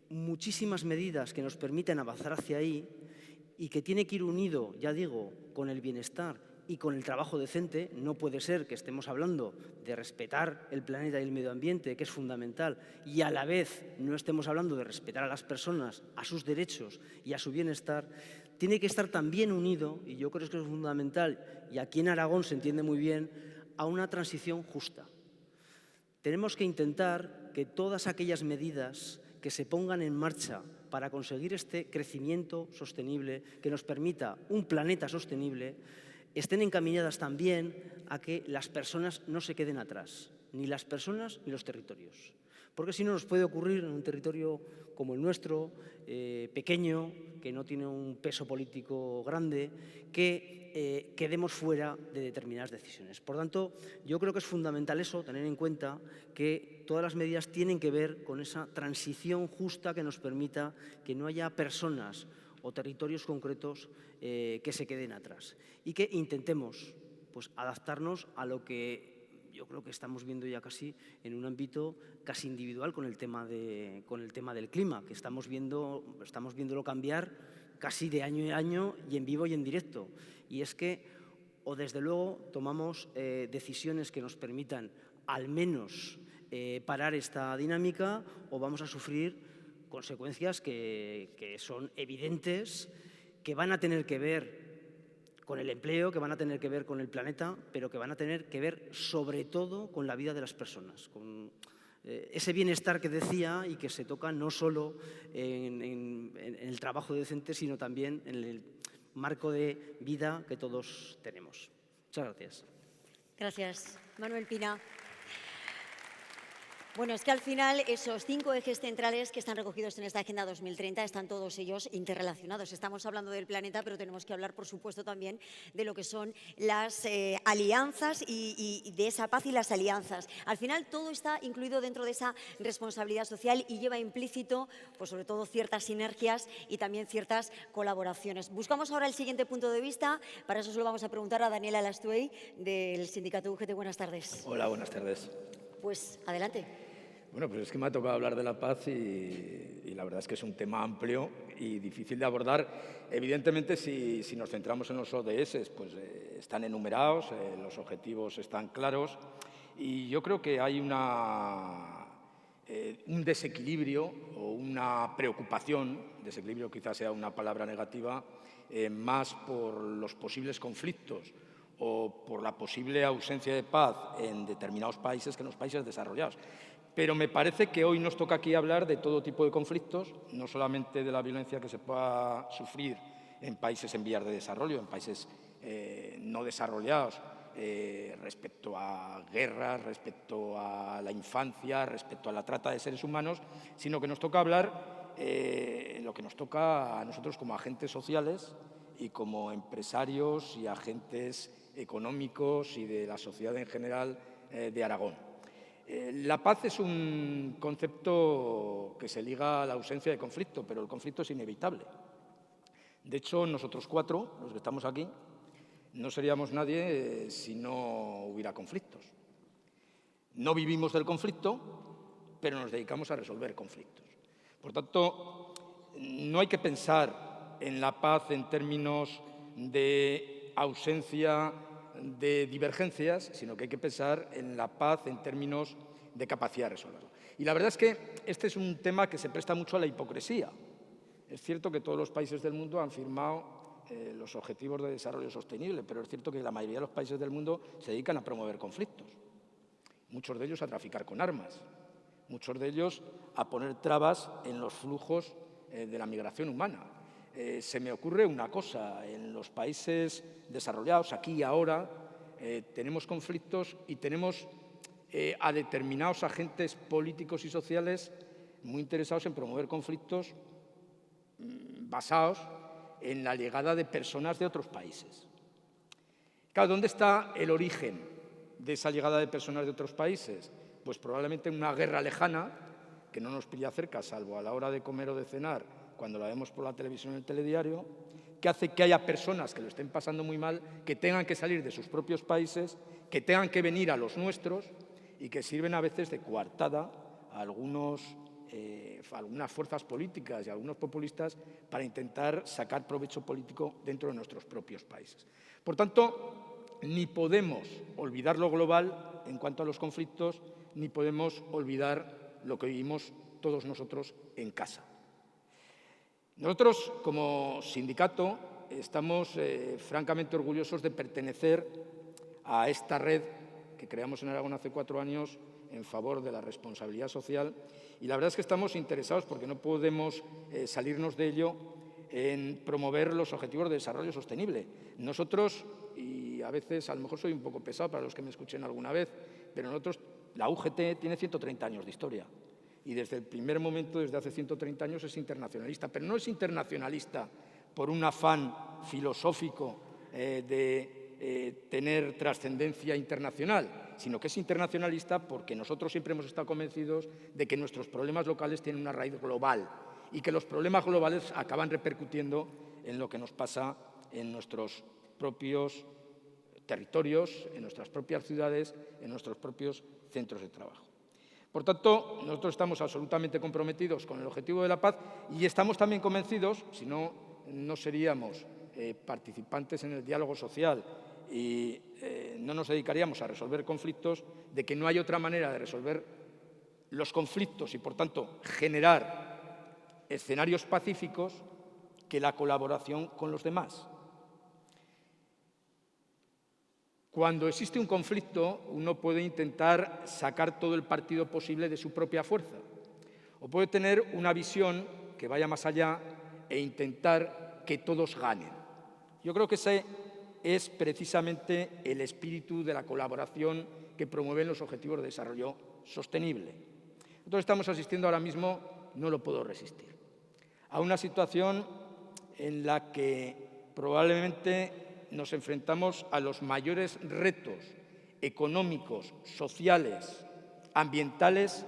muchísimas medidas que nos permiten avanzar hacia ahí y que tiene que ir unido, ya digo, con el bienestar y con el trabajo decente. No puede ser que estemos hablando de respetar el planeta y el medio ambiente, que es fundamental, y a la vez no estemos hablando de respetar a las personas, a sus derechos y a su bienestar. Tiene que estar también unido, y yo creo que es fundamental, y aquí en Aragón se entiende muy bien, a una transición justa. Tenemos que intentar que todas aquellas medidas que se pongan en marcha para conseguir este crecimiento sostenible, que nos permita un planeta sostenible, estén encaminadas también a que las personas no se queden atrás, ni las personas ni los territorios. Porque si no, nos puede ocurrir en un territorio como el nuestro, pequeño, que no tiene un peso político grande, que quedemos fuera de determinadas decisiones. Por tanto, yo creo que es fundamental eso, tener en cuenta que todas las medidas tienen que ver con esa transición justa que nos permita que no haya personas o territorios concretos que se queden atrás y que intentemos adaptarnos a lo que yo creo que estamos viendo ya casi en un ámbito casi individual con el tema del clima, que estamos viéndolo cambiar casi de año en año y en vivo y en directo. Y es que, o desde luego, tomamos decisiones que nos permitan al menos parar esta dinámica, o vamos a sufrir consecuencias que son evidentes, que van a tener que ver con el empleo, que van a tener que ver con el planeta, pero que van a tener que ver sobre todo con la vida de las personas, con ese bienestar que decía y que se toca no solo en el trabajo decente, sino también en el marco de vida que todos tenemos. Muchas gracias.
Gracias. Manuel Pina. Bueno, es que al final esos 5 ejes centrales que están recogidos en esta Agenda 2030 están todos ellos interrelacionados. Estamos hablando del planeta, pero tenemos que hablar, por supuesto, también de lo que son las alianzas y de esa paz y las alianzas. Al final todo está incluido dentro de esa responsabilidad social y lleva implícito, pues sobre todo, ciertas sinergias y también ciertas colaboraciones. Buscamos ahora el siguiente punto de vista. Para eso se lo vamos a preguntar a Daniela Lastuey, del sindicato UGT. Buenas tardes.
Hola, buenas tardes.
Pues adelante.
Bueno, pues es que me ha tocado hablar de la paz y la verdad es que es un tema amplio y difícil de abordar. Evidentemente, si nos centramos en los ODS, pues están enumerados, los objetivos están claros y yo creo que hay un desequilibrio o una preocupación, desequilibrio quizás sea una palabra negativa, más por los posibles conflictos o por la posible ausencia de paz en determinados países que en los países desarrollados. Pero me parece que hoy nos toca aquí hablar de todo tipo de conflictos, no solamente de la violencia que se pueda sufrir en países en vías de desarrollo, en países no desarrollados, respecto a guerras, respecto a la infancia, respecto a la trata de seres humanos, sino que nos toca hablar lo que nos toca a nosotros como agentes sociales y como empresarios y agentes económicos y de la sociedad en general de Aragón. La paz es un concepto que se liga a la ausencia de conflicto, pero el conflicto es inevitable. De hecho, nosotros cuatro, los que estamos aquí, no seríamos nadie si no hubiera conflictos. No vivimos del conflicto, pero nos dedicamos a resolver conflictos. Por tanto, no hay que pensar en la paz en términos de ausencia de divergencias, sino que hay que pensar en la paz en términos de capacidad de resolverlo. Y la verdad es que este es un tema que se presta mucho a la hipocresía. Es cierto que todos los países del mundo han firmado los Objetivos de Desarrollo Sostenible, pero es cierto que la mayoría de los países del mundo se dedican a promover conflictos, muchos de ellos a traficar con armas, muchos de ellos a poner trabas en los flujos de la migración humana. Se me ocurre una cosa, en los países desarrollados, aquí y ahora, tenemos conflictos y tenemos a determinados agentes políticos y sociales muy interesados en promover conflictos basados en la llegada de personas de otros países. Claro, ¿dónde está el origen de esa llegada de personas de otros países? Pues probablemente en una guerra lejana, que no nos pilla cerca, salvo a la hora de comer o de cenar, cuando la vemos por la televisión o el telediario, que hace que haya personas que lo estén pasando muy mal, que tengan que salir de sus propios países, que tengan que venir a los nuestros y que sirven a veces de coartada a algunas fuerzas políticas y a algunos populistas para intentar sacar provecho político dentro de nuestros propios países. Por tanto, ni podemos olvidar lo global en cuanto a los conflictos, ni podemos olvidar lo que vivimos todos nosotros en casa. Nosotros, como sindicato, estamos francamente orgullosos de pertenecer a esta red que creamos en Aragón hace 4 años en favor de la responsabilidad social, y la verdad es que estamos interesados, porque no podemos salirnos de ello, en promover los objetivos de desarrollo sostenible. Nosotros, y a veces a lo mejor soy un poco pesado para los que me escuchen alguna vez, pero nosotros, la UGT tiene 130 años de historia y desde el primer momento, desde hace 130 años, es internacionalista, pero no es internacionalista por un afán filosófico de tener trascendencia internacional, sino que es internacionalista porque nosotros siempre hemos estado convencidos de que nuestros problemas locales tienen una raíz global y que los problemas globales acaban repercutiendo en lo que nos pasa en nuestros propios territorios, en nuestras propias ciudades, en nuestros propios centros de trabajo. Por tanto, nosotros estamos absolutamente comprometidos con el objetivo de la paz y estamos también convencidos, si no, no seríamos participantes en el diálogo social y no nos dedicaríamos a resolver conflictos, de que no hay otra manera de resolver los conflictos y, por tanto, generar escenarios pacíficos que la colaboración con los demás. Cuando existe un conflicto, uno puede intentar sacar todo el partido posible de su propia fuerza, o puede tener una visión que vaya más allá e intentar que todos ganen. Yo creo que ese es precisamente el espíritu de la colaboración que promueven los Objetivos de Desarrollo Sostenible. Nosotros estamos asistiendo ahora mismo, no lo puedo resistir, a una situación en la que probablemente nos enfrentamos a los mayores retos económicos, sociales, ambientales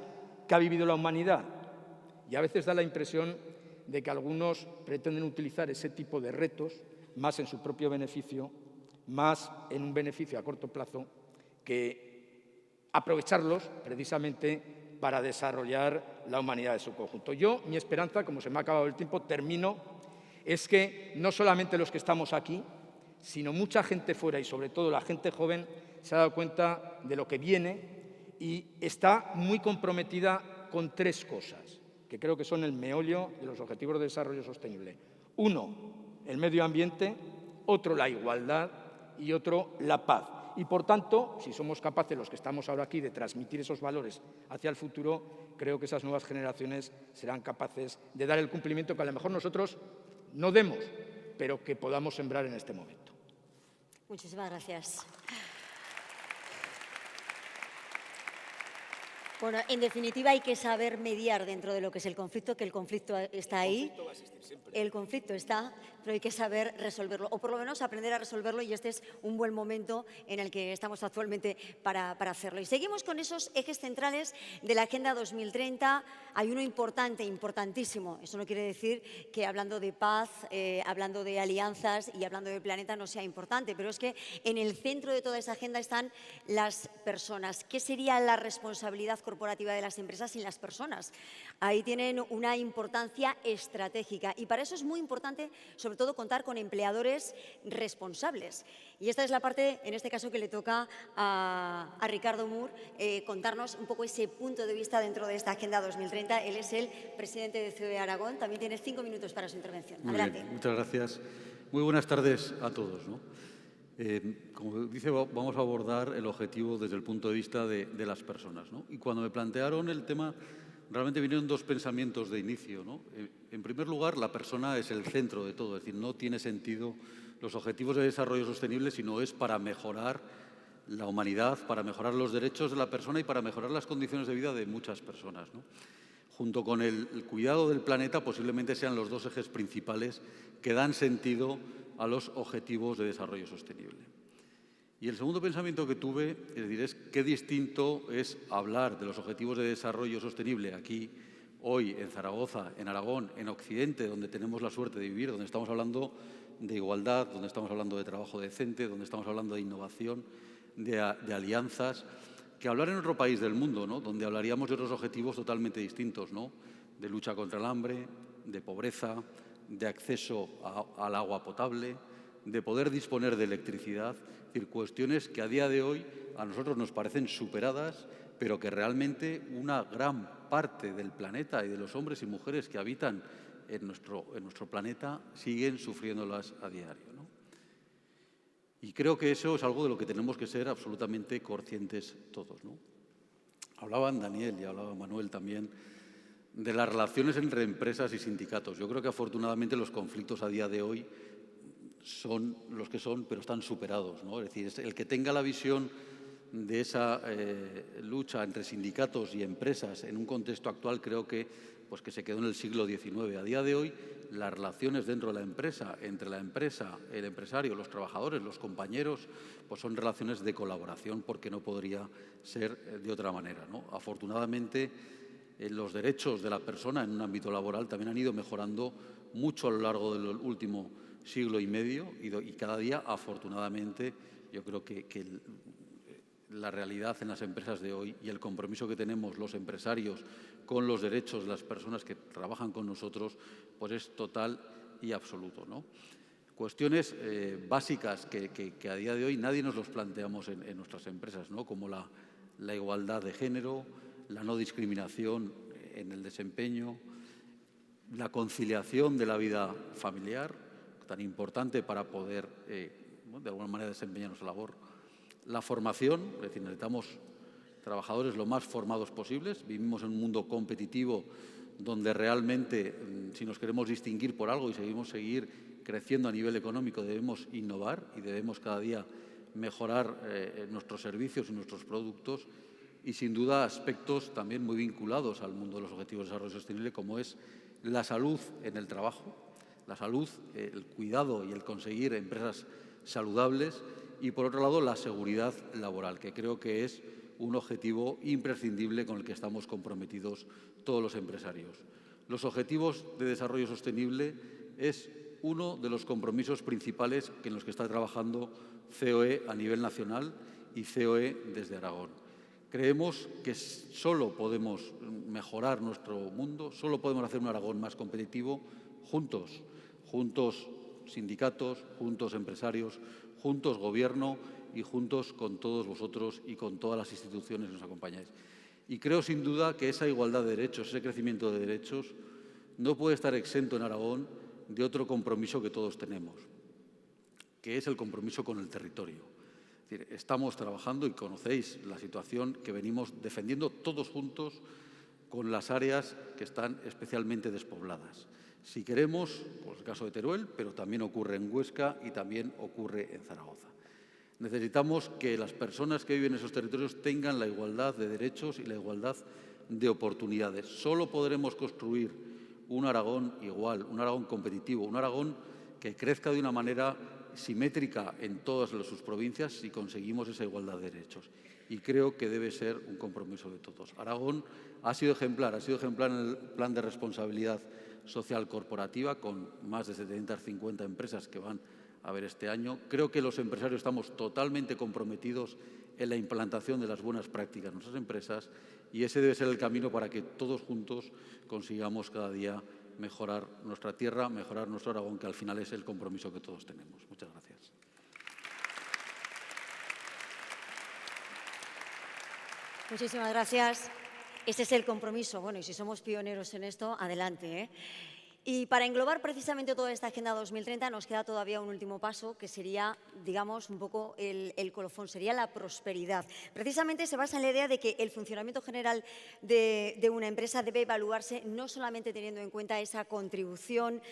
que ha vivido la humanidad. Y a veces da la impresión de que algunos pretenden utilizar ese tipo de retos más en su propio beneficio, más en un beneficio a corto plazo, que aprovecharlos precisamente para desarrollar la humanidad en su conjunto. Mi esperanza, como se me ha acabado el tiempo, termino, es que no solamente los que estamos aquí, sino mucha gente fuera y sobre todo la gente joven se ha dado cuenta de lo que viene y está muy comprometida con 3 cosas, que creo que son el meollo de los Objetivos de Desarrollo Sostenible. 1, el medio ambiente; otro, la igualdad; y otro, la paz. Y, por tanto, si somos capaces, los que estamos ahora aquí, de transmitir esos valores hacia el futuro, creo que esas nuevas generaciones serán capaces de dar el cumplimiento que a lo mejor nosotros no demos, pero que podamos sembrar en este momento.
Muchísimas gracias. Bueno, en definitiva, hay que saber mediar dentro de lo que es el conflicto, que el conflicto está ahí.
El conflicto va a existir siempre.
El conflicto está, pero hay que saber resolverlo, o por lo menos aprender a resolverlo, y este es un buen momento en el que estamos actualmente para hacerlo. Y seguimos con esos ejes centrales de la Agenda 2030. Hay uno importante, importantísimo. Eso no quiere decir que hablando de paz, hablando de alianzas y hablando del planeta no sea importante, pero es que en el centro de toda esa agenda están las personas. ¿Qué sería la responsabilidad corporativa de las empresas sin las personas? Ahí tienen una importancia estratégica y para eso es muy importante, sobre todo, contar con empleadores responsables. Y esta es la parte, en este caso, que le toca a Ricardo Mur contarnos un poco ese punto de vista dentro de esta Agenda 2030. Él es el presidente de COE Aragón. También tiene 5 minutos para su intervención. Adelante.
Muy bien, muchas gracias. Muy buenas tardes a todos, ¿no? Como dice, vamos a abordar el objetivo desde el punto de vista de las personas, ¿no? Y cuando me plantearon el tema, realmente vinieron 2 pensamientos de inicio, ¿no? En primer lugar, la persona es el centro de todo, es decir, no tiene sentido los objetivos de desarrollo sostenible si no es para mejorar la humanidad, para mejorar los derechos de la persona y para mejorar las condiciones de vida de muchas personas, ¿no? Junto con el cuidado del planeta, posiblemente sean los 2 ejes principales que dan sentido a los objetivos de desarrollo sostenible. Y el segundo pensamiento que tuve, es decir, es qué distinto es hablar de los objetivos de desarrollo sostenible aquí, hoy, en Zaragoza, en Aragón, en Occidente, donde tenemos la suerte de vivir, donde estamos hablando de igualdad, donde estamos hablando de trabajo decente, donde estamos hablando de innovación, de alianzas, que hablar en otro país del mundo, ¿no? Donde hablaríamos de otros objetivos totalmente distintos, ¿no? De lucha contra el hambre, de pobreza, de acceso al agua potable, de poder disponer de electricidad, es decir, cuestiones que a día de hoy a nosotros nos parecen superadas, pero que realmente una gran parte del planeta y de los hombres y mujeres que habitan en nuestro planeta siguen sufriéndolas a diario, ¿no? Y creo que eso es algo de lo que tenemos que ser absolutamente conscientes todos, ¿no? Hablaban Daniel y hablaba Manuel también de las relaciones entre empresas y sindicatos. Yo creo que afortunadamente los conflictos a día de hoy son los que son, pero están superados, ¿no? Es decir, el que tenga la visión de esa lucha entre sindicatos y empresas en un contexto actual, creo que se quedó en el siglo XIX. A día de hoy, las relaciones dentro de la empresa, entre la empresa, el empresario, los trabajadores, los compañeros, son relaciones de colaboración, porque no podría ser de otra manera, ¿no? Afortunadamente, los derechos de la persona en un ámbito laboral también han ido mejorando mucho a lo largo del último siglo y medio y cada día, afortunadamente, yo creo que la realidad en las empresas de hoy y el compromiso que tenemos los empresarios con los derechos de las personas que trabajan con nosotros, es total y absoluto, ¿no? Cuestiones básicas que a día de hoy nadie nos los planteamos en nuestras empresas, ¿no? Como la igualdad de género, la no discriminación en el desempeño, la conciliación de la vida familiar, tan importante para poder, de alguna manera, desempeñar nuestra labor. La formación, es decir, necesitamos trabajadores lo más formados posibles. Vivimos en un mundo competitivo donde realmente, si nos queremos distinguir por algo y seguir creciendo a nivel económico, debemos innovar y debemos cada día mejorar nuestros servicios y nuestros productos. Y, sin duda, aspectos también muy vinculados al mundo de los objetivos de desarrollo sostenible, como es la salud en el trabajo, la salud, el cuidado y el conseguir empresas saludables, y, por otro lado, la seguridad laboral, que creo que es un objetivo imprescindible con el que estamos comprometidos todos los empresarios. Los objetivos de desarrollo sostenible es uno de los compromisos principales en los que está trabajando COE a nivel nacional y COE desde Aragón. Creemos que solo podemos mejorar nuestro mundo, solo podemos hacer un Aragón más competitivo juntos, juntos sindicatos, juntos empresarios, juntos gobierno y juntos con todos vosotros y con todas las instituciones que nos acompañáis. Y creo sin duda que esa igualdad de derechos, ese crecimiento de derechos, no puede estar exento en Aragón de otro compromiso que todos tenemos, que es el compromiso con el territorio. Es decir, estamos trabajando y conocéis la situación que venimos defendiendo todos juntos con las áreas que están especialmente despobladas. Si queremos, por el caso de Teruel, pero también ocurre en Huesca y también ocurre en Zaragoza. Necesitamos que las personas que viven en esos territorios tengan la igualdad de derechos y la igualdad de oportunidades. Solo podremos construir un Aragón igual, un Aragón competitivo, un Aragón que crezca de una manera simétrica en todas sus provincias si conseguimos esa igualdad de derechos. Y creo que debe ser un compromiso de todos. Aragón ha sido ejemplar en el plan de responsabilidad social corporativa, con más de 750 empresas que van a ver este año. Creo que los empresarios estamos totalmente comprometidos en la implantación de las buenas prácticas en nuestras empresas y ese debe ser el camino para que todos juntos consigamos cada día mejorar nuestra tierra, mejorar nuestro Aragón, que al final es el compromiso que todos tenemos. Muchas gracias.
Muchísimas gracias. Ese es el compromiso. Bueno, y si somos pioneros en esto, adelante, ¿eh? Y para englobar precisamente toda esta Agenda 2030 nos queda todavía un último paso que sería, digamos, un poco el colofón, sería la prosperidad. Precisamente se basa en la idea de que el funcionamiento general de una empresa debe evaluarse no solamente teniendo en cuenta esa contribución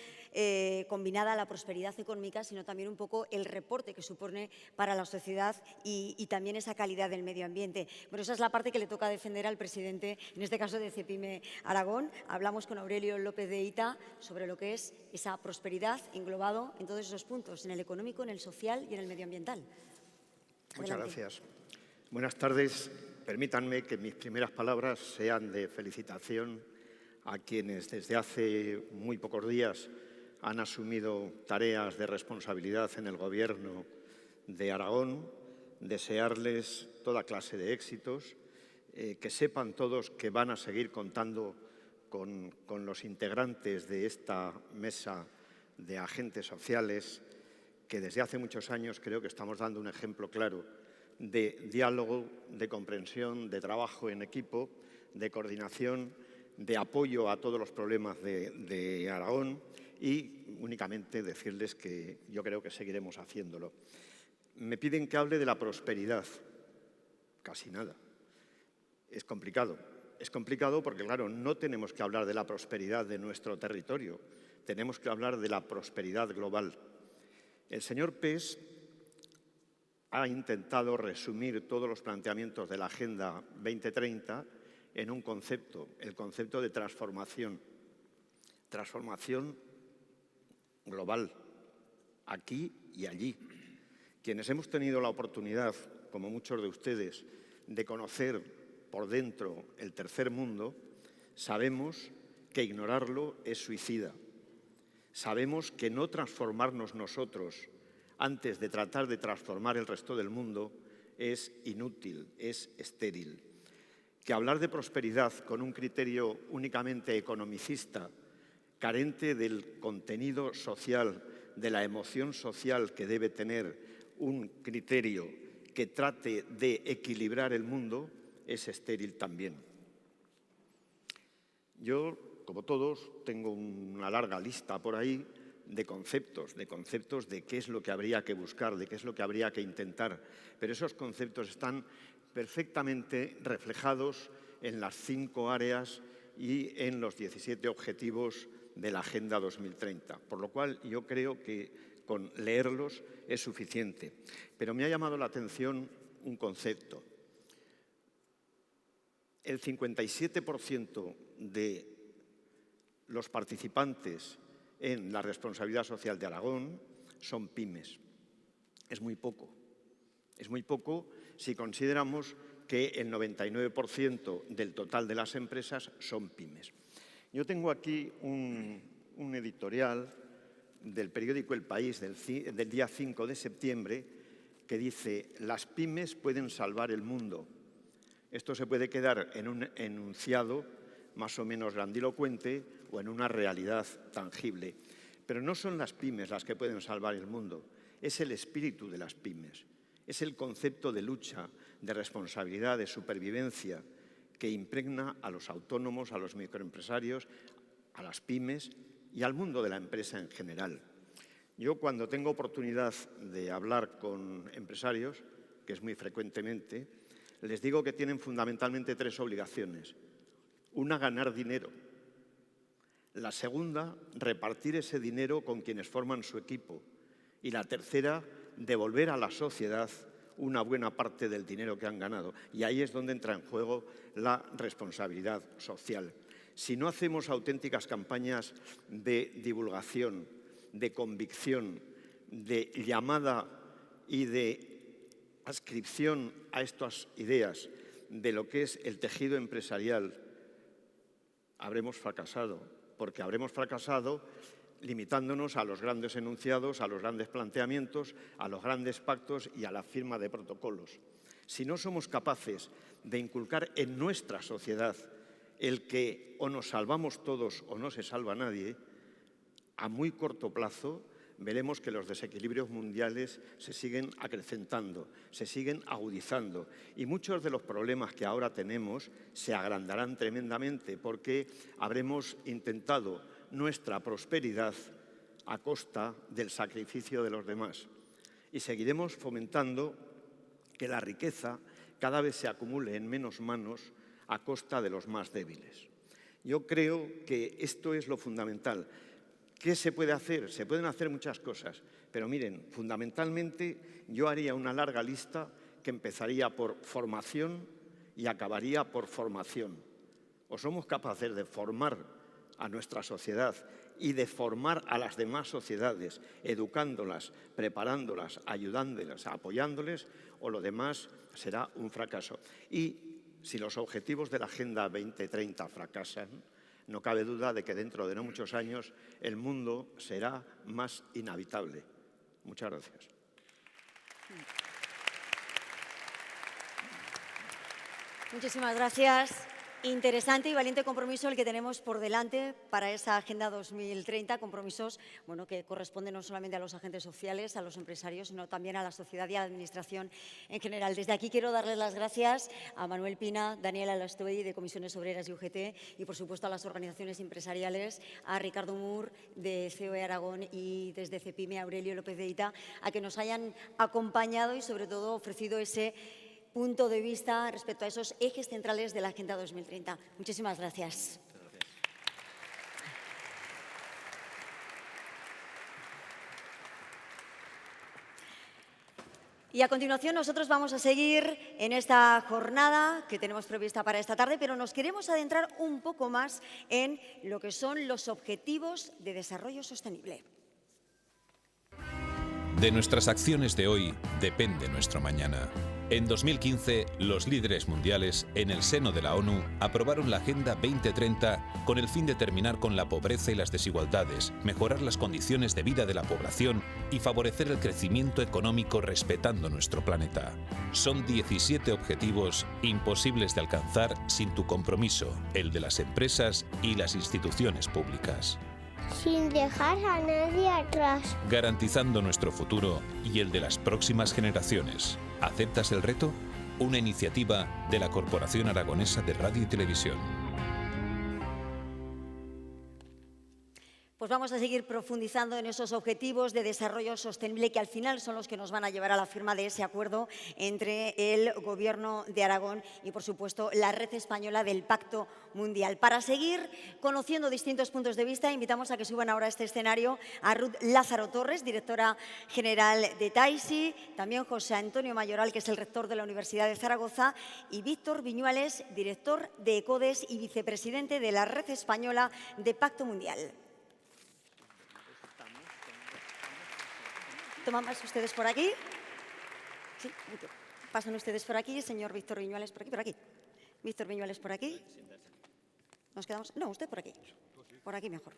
combinada a la prosperidad económica, sino también un poco el reporte que supone para la sociedad y también esa calidad del medio ambiente. Bueno, esa es la parte que le toca defender al presidente, en este caso de Cepyme Aragón. Hablamos con Aurelio López de Ita sobre lo que es esa prosperidad englobado en todos esos puntos, en el económico, en el social y en el medioambiental. Adelante.
Muchas gracias. Buenas tardes. Permítanme que mis primeras palabras sean de felicitación a quienes desde hace muy pocos días han asumido tareas de responsabilidad en el Gobierno de Aragón, desearles toda clase de éxitos, que sepan todos que van a seguir contando con los integrantes de esta mesa de agentes sociales, que desde hace muchos años creo que estamos dando un ejemplo claro de diálogo, de comprensión, de trabajo en equipo, de coordinación, de apoyo a todos los problemas de Aragón y únicamente decirles que yo creo que seguiremos haciéndolo. Me piden que hable de la prosperidad. Casi nada. Es complicado. Es complicado porque, claro, no tenemos que hablar de la prosperidad de nuestro territorio, tenemos que hablar de la prosperidad global. El señor Pes ha intentado resumir todos los planteamientos de la Agenda 2030 en un concepto, el concepto de transformación. Transformación global, aquí y allí. Quienes hemos tenido la oportunidad, como muchos de ustedes, de conocer por dentro el tercer mundo, sabemos que ignorarlo es suicida. Sabemos que no transformarnos nosotros antes de tratar de transformar el resto del mundo es inútil, es estéril. Que hablar de prosperidad con un criterio únicamente economicista, carente del contenido social, de la emoción social que debe tener un criterio que trate de equilibrar el mundo, es estéril también. Yo, como todos, tengo una larga lista por ahí de conceptos de qué es lo que habría que buscar, de qué es lo que habría que intentar, pero esos conceptos están perfectamente reflejados en las 5 áreas y en los 17 objetivos de la Agenda 2030, por lo cual yo creo que con leerlos es suficiente. Pero me ha llamado la atención un concepto. El 57% de los participantes en la responsabilidad social de Aragón son pymes. Es muy poco. Es muy poco si consideramos que el 99% del total de las empresas son pymes. Yo tengo aquí un editorial del periódico El País del día 5 de septiembre que dice: las pymes pueden salvar el mundo. Esto se puede quedar en un enunciado más o menos grandilocuente o en una realidad tangible. Pero no son las pymes las que pueden salvar el mundo, es el espíritu de las pymes, es el concepto de lucha, de responsabilidad, de supervivencia que impregna a los autónomos, a los microempresarios, a las pymes y al mundo de la empresa en general. Yo, cuando tengo oportunidad de hablar con empresarios, que es muy frecuentemente, les digo que tienen fundamentalmente 3 obligaciones. Una, ganar dinero. La segunda, repartir ese dinero con quienes forman su equipo. Y la tercera, devolver a la sociedad una buena parte del dinero que han ganado. Y ahí es donde entra en juego la responsabilidad social. Si no hacemos auténticas campañas de divulgación, de convicción, de llamada y de adscripción a estas ideas de lo que es el tejido empresarial, habremos fracasado, porque habremos fracasado limitándonos a los grandes enunciados, a los grandes planteamientos, a los grandes pactos y a la firma de protocolos. Si no somos capaces de inculcar en nuestra sociedad el que o nos salvamos todos o no se salva nadie, a muy corto plazo veremos que los desequilibrios mundiales se siguen acrecentando, se siguen agudizando y muchos de los problemas que ahora tenemos se agrandarán tremendamente porque habremos intentado nuestra prosperidad a costa del sacrificio de los demás y seguiremos fomentando que la riqueza cada vez se acumule en menos manos a costa de los más débiles. Yo creo que esto es lo fundamental. ¿Qué se puede hacer? Se pueden hacer muchas cosas, pero miren, fundamentalmente yo haría una larga lista que empezaría por formación y acabaría por formación. O somos capaces de formar a nuestra sociedad y de formar a las demás sociedades, educándolas, preparándolas, ayudándolas, apoyándoles, o lo demás será un fracaso. Y si los objetivos de la Agenda 2030 fracasan, no cabe duda de que dentro de no muchos años el mundo será más inhabitable. Muchas gracias.
Muchísimas gracias. Interesante y valiente compromiso el que tenemos por delante para esa Agenda 2030, compromisos que corresponden no solamente a los agentes sociales, a los empresarios, sino también a la sociedad y a la administración en general. Desde aquí quiero darles las gracias a Manuel Pina, Daniela Lastoy de Comisiones Obreras y UGT y, por supuesto, a las organizaciones empresariales, a Ricardo Mur de COE Aragón y desde CEPIME, a Aurelio López de Ita, a que nos hayan acompañado y, sobre todo, ofrecido ese punto de vista respecto a esos ejes centrales de la Agenda 2030. Muchísimas gracias. Y a continuación nosotros vamos a seguir en esta jornada que tenemos prevista para esta tarde, pero nos queremos adentrar un poco más en lo que son los objetivos de desarrollo sostenible.
De nuestras acciones de hoy depende nuestro mañana. En 2015, los líderes mundiales, en el seno de la ONU, aprobaron la Agenda 2030 con el fin de terminar con la pobreza y las desigualdades, mejorar las condiciones de vida de la población y favorecer el crecimiento económico respetando nuestro planeta. Son 17 objetivos imposibles de alcanzar sin tu compromiso, el de las empresas y las instituciones públicas.
Sin dejar a nadie atrás.
Garantizando nuestro futuro y el de las próximas generaciones. ¿Aceptas el reto? Una iniciativa de la Corporación Aragonesa de Radio y Televisión.
Pues vamos a seguir profundizando en esos objetivos de desarrollo sostenible que al final son los que nos van a llevar a la firma de ese acuerdo entre el Gobierno de Aragón y, por supuesto, la Red Española del Pacto Mundial. Para seguir conociendo distintos puntos de vista, invitamos a que suban ahora a este escenario a Ruth Lázaro Torres, directora general de TAISI, también José Antonio Mayoral, que es el rector de la Universidad de Zaragoza, y Víctor Viñuales, director de ECODES y vicepresidente de la Red Española de Pacto Mundial. ¿Toman más ustedes por aquí? Sí, pasan ustedes por aquí, señor Víctor Viñuales por aquí, por aquí. Víctor Viñuales por aquí. ¿Nos quedamos? No, usted por aquí. Por aquí mejor.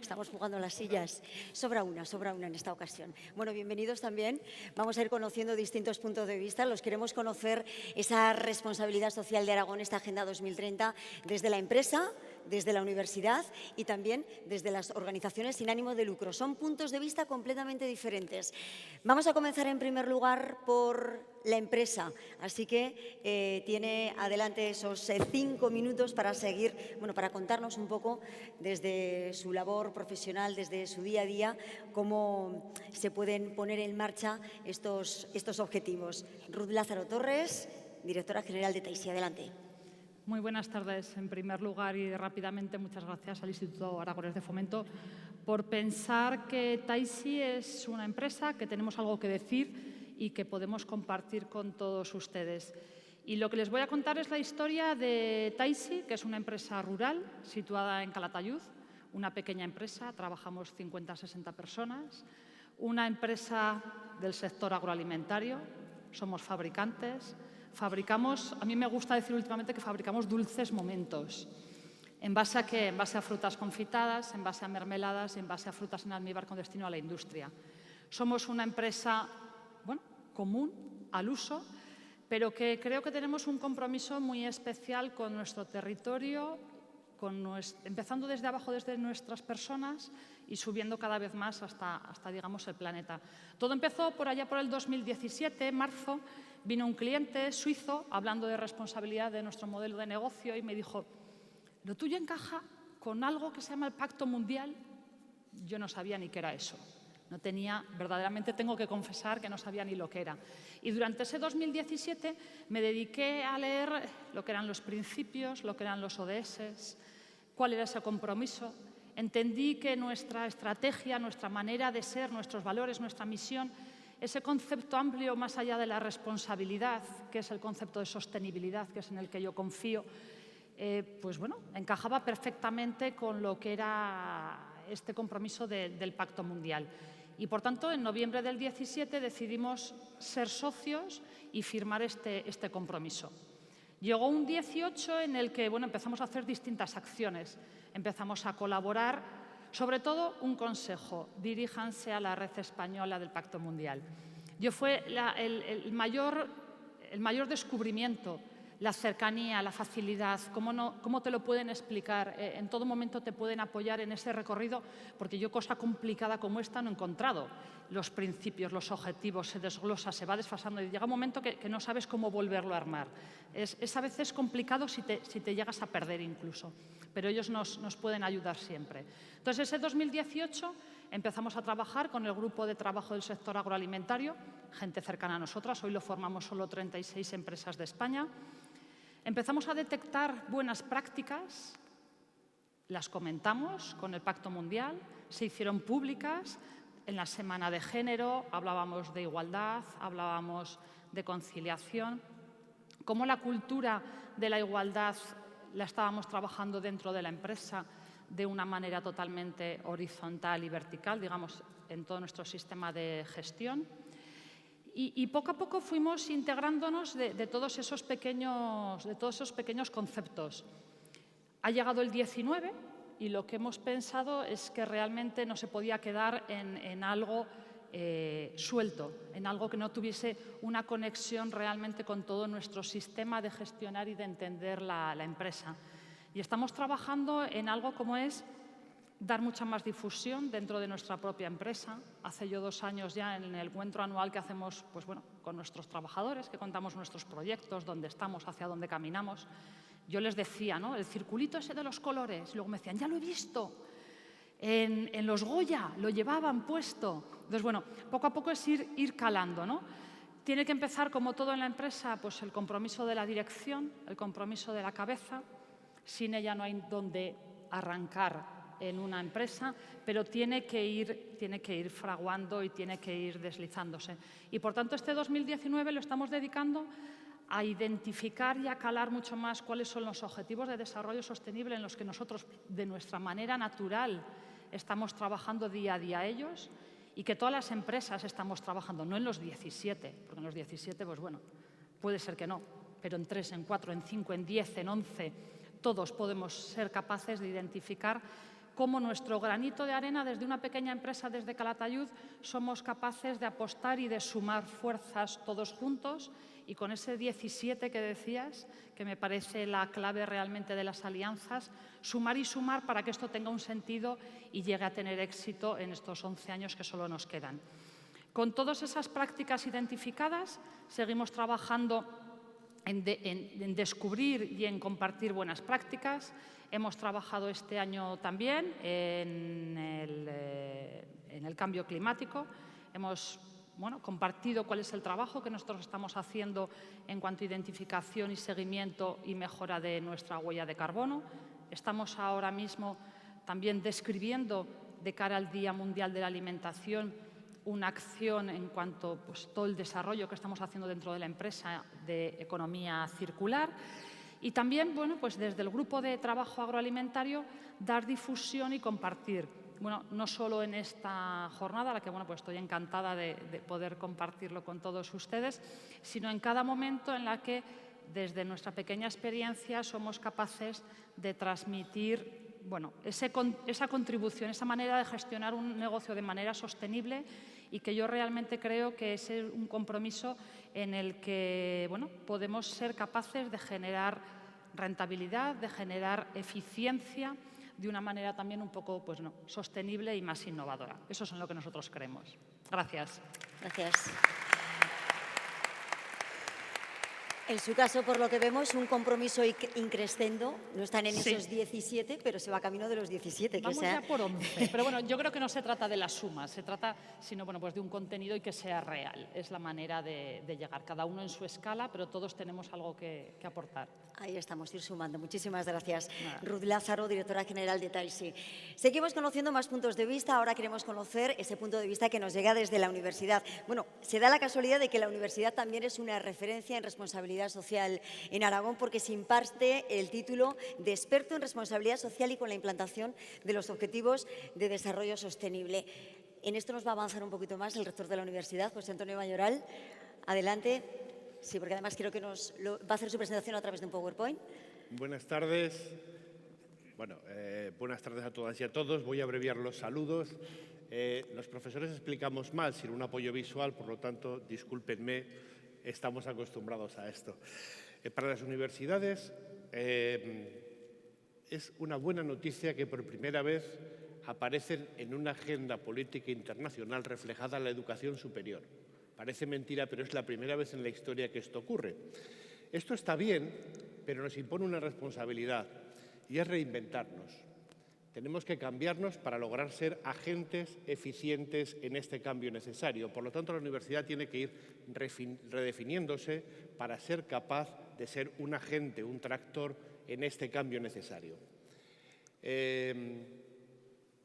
Estamos jugando las sillas. Sobra una en esta ocasión. Bueno, bienvenidos también. Vamos a ir conociendo distintos puntos de vista. Los queremos conocer esa responsabilidad social de Aragón, esta Agenda 2030, desde la empresa, desde la universidad y también desde las organizaciones sin ánimo de lucro. Son puntos de vista completamente diferentes. Vamos a comenzar en primer lugar por la empresa, así que tiene adelante esos 5 minutos para seguir, para contarnos un poco desde su labor profesional, desde su día a día, cómo se pueden poner en marcha estos objetivos. Ruth Lázaro Torres, directora general de Taisi. Adelante.
Muy buenas tardes. En primer lugar y rápidamente, muchas gracias al Instituto Aragonés de Fomento por pensar que Taisi es una empresa que tenemos algo que decir y que podemos compartir con todos ustedes. Y lo que les voy a contar es la historia de Taisi, que es una empresa rural situada en Calatayud, una pequeña empresa, trabajamos 50-60 personas, una empresa del sector agroalimentario, somos fabricantes. Fabricamos, a mí me gusta decir últimamente que fabricamos dulces momentos. ¿En base a qué? En base a frutas confitadas, en base a mermeladas, en base a frutas en almíbar con destino a la industria. Somos una empresa, común al uso, pero que creo que tenemos un compromiso muy especial con nuestro territorio, empezando desde abajo, desde nuestras personas y subiendo cada vez más hasta digamos, el planeta. Todo empezó por allá por el 2017, marzo. Vino un cliente suizo hablando de responsabilidad de nuestro modelo de negocio y me dijo, ¿lo tuyo encaja con algo que se llama el Pacto Mundial? Yo no sabía ni qué era eso. No tenía, verdaderamente tengo que confesar que no sabía ni lo que era. Y durante ese 2017 me dediqué a leer lo que eran los principios, lo que eran los ODS, cuál era ese compromiso. Entendí que nuestra estrategia, nuestra manera de ser, nuestros valores, nuestra misión, ese concepto amplio más allá de la responsabilidad, que es el concepto de sostenibilidad, que es en el que yo confío, encajaba perfectamente con lo que era este compromiso del Pacto Mundial. Y, por tanto, en noviembre del 17 decidimos ser socios y firmar este compromiso. Llegó un 18 en el que empezamos a hacer distintas acciones. Empezamos a colaborar, sobre todo un consejo, diríjanse a la red española del Pacto Mundial. Fue el mayor descubrimiento, la cercanía, la facilidad, cómo te lo pueden explicar, en todo momento te pueden apoyar en ese recorrido, porque yo cosa complicada como esta no he encontrado. Los principios, los objetivos, se desglosa, se va desfasando y llega un momento que no sabes cómo volverlo a armar. Es a veces complicado si te llegas a perder incluso, pero ellos nos pueden ayudar siempre. Entonces, ese 2018 empezamos a trabajar con el grupo de trabajo del sector agroalimentario, gente cercana a nosotras, hoy lo formamos solo 36 empresas de España. Empezamos a detectar buenas prácticas, las comentamos con el Pacto Mundial, se hicieron públicas. En la Semana de Género hablábamos de igualdad, hablábamos de conciliación, cómo la cultura de la igualdad la estábamos trabajando dentro de la empresa de una manera totalmente horizontal y vertical, digamos, en todo nuestro sistema de gestión. Y poco a poco fuimos integrándonos de todos esos pequeños conceptos. Ha llegado el 19 y lo que hemos pensado es que realmente no se podía quedar en algo suelto, en algo que no tuviese una conexión realmente con todo nuestro sistema de gestionar y de entender la empresa. Y estamos trabajando en algo como es dar mucha más difusión dentro de nuestra propia empresa. Hace yo 2 años ya, en el encuentro anual que hacemos con nuestros trabajadores, que contamos nuestros proyectos, dónde estamos, hacia dónde caminamos, yo les decía, el circulito ese de los colores, y luego me decían, ya lo he visto, en los Goya lo llevaban puesto. Entonces, poco a poco es ir calando, Tiene que empezar, como todo en la empresa, pues el compromiso de la dirección, el compromiso de la cabeza. Sin ella no hay dónde arrancar en una empresa, pero tiene que ir fraguando y tiene que ir deslizándose. Y, por tanto, este 2019 lo estamos dedicando a identificar y a calar mucho más cuáles son los objetivos de desarrollo sostenible en los que nosotros, de nuestra manera natural, estamos trabajando día a día ellos y que todas las empresas estamos trabajando, no en los 17, porque en los 17, puede ser que no, pero en 3, en 4, en 5, en 10, en 11, todos podemos ser capaces de identificar cómo nuestro granito de arena, desde una pequeña empresa, desde Calatayud, somos capaces de apostar y de sumar fuerzas todos juntos, y con ese 17 que decías, que me parece la clave realmente de las alianzas, sumar y sumar para que esto tenga un sentido y llegue a tener éxito en estos 11 años que solo nos quedan. Con todas esas prácticas identificadas, seguimos trabajando en descubrir y en compartir buenas prácticas. Hemos trabajado este año también en el cambio climático. Hemos compartido cuál es el trabajo que nosotros estamos haciendo en cuanto a identificación y seguimiento y mejora de nuestra huella de carbono. Estamos ahora mismo también describiendo, de cara al Día Mundial de la Alimentación, una acción en cuanto a todo el desarrollo que estamos haciendo dentro de la empresa de economía circular. Y también, desde el Grupo de Trabajo Agroalimentario, dar difusión y compartir. No solo en esta jornada, a la que estoy encantada de poder compartirlo con todos ustedes, sino en cada momento en la que, desde nuestra pequeña experiencia, somos capaces de transmitir esa contribución, esa manera de gestionar un negocio de manera sostenible, y que yo realmente creo que es un compromiso en el que podemos ser capaces de generar rentabilidad, de generar eficiencia, de una manera también un poco sostenible y más innovadora. Eso es en lo que nosotros creemos. Gracias.
Gracias. En su caso, por lo que vemos, un compromiso increscendo. No están en esos 17, pero se va camino de los 17.
Vamos ya por 11. Pero yo creo que no se trata de la suma, se trata sino de un contenido y que sea real. Es la manera de llegar, cada uno en su escala, pero todos tenemos algo que aportar.
Ahí estamos, ir sumando. Muchísimas gracias. Ruth Lázaro, directora general de Taisi. Seguimos conociendo más puntos de vista. Ahora queremos conocer ese punto de vista que nos llega desde la universidad. Se da la casualidad de que la universidad también es una referencia en responsabilidad social en Aragón, porque se imparte el título de experto en responsabilidad social y con la implantación de los objetivos de desarrollo sostenible. En esto nos va a avanzar un poquito más el rector de la universidad, José Antonio Mayoral. Adelante. Sí, porque además creo que va a hacer su presentación a través de un PowerPoint.
Buenas tardes. Buenas tardes a todas y a todos. Voy a abreviar los saludos. Los profesores explicamos mal sin un apoyo visual, por lo tanto, discúlpenme. Estamos acostumbrados a esto. Para las universidades es una buena noticia que por primera vez aparecen en una agenda política internacional reflejada la educación superior. Parece mentira, pero es la primera vez en la historia que esto ocurre. Esto está bien, pero nos impone una responsabilidad, y es reinventarnos. Tenemos que cambiarnos para lograr ser agentes eficientes en este cambio necesario. Por lo tanto, la universidad tiene que ir redefiniéndose para ser capaz de ser un agente, un tractor en este cambio necesario.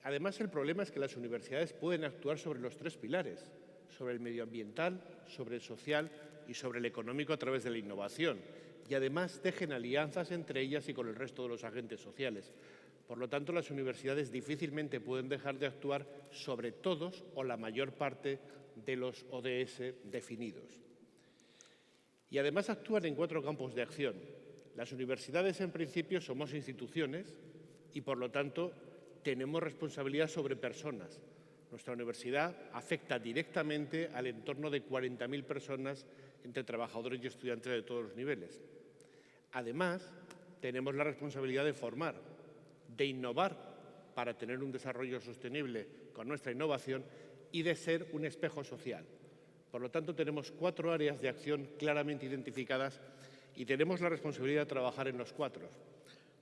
Además, el problema es que las universidades pueden actuar sobre los tres pilares: sobre el medioambiental, sobre el social y sobre el económico a través de la innovación. Y además tejen alianzas entre ellas y con el resto de los agentes sociales. Por lo tanto, las universidades difícilmente pueden dejar de actuar sobre todos o la mayor parte de los ODS definidos. Y además actúan en 4 campos de acción. Las universidades, en principio, somos instituciones y, por lo tanto, tenemos responsabilidad sobre personas. Nuestra universidad afecta directamente al entorno de 40.000 personas entre trabajadores y estudiantes de todos los niveles. Además, tenemos la responsabilidad de formar, de innovar para tener un desarrollo sostenible con nuestra innovación y de ser un espejo social. Por lo tanto, tenemos 4 áreas de acción claramente identificadas y tenemos la responsabilidad de trabajar en los 4.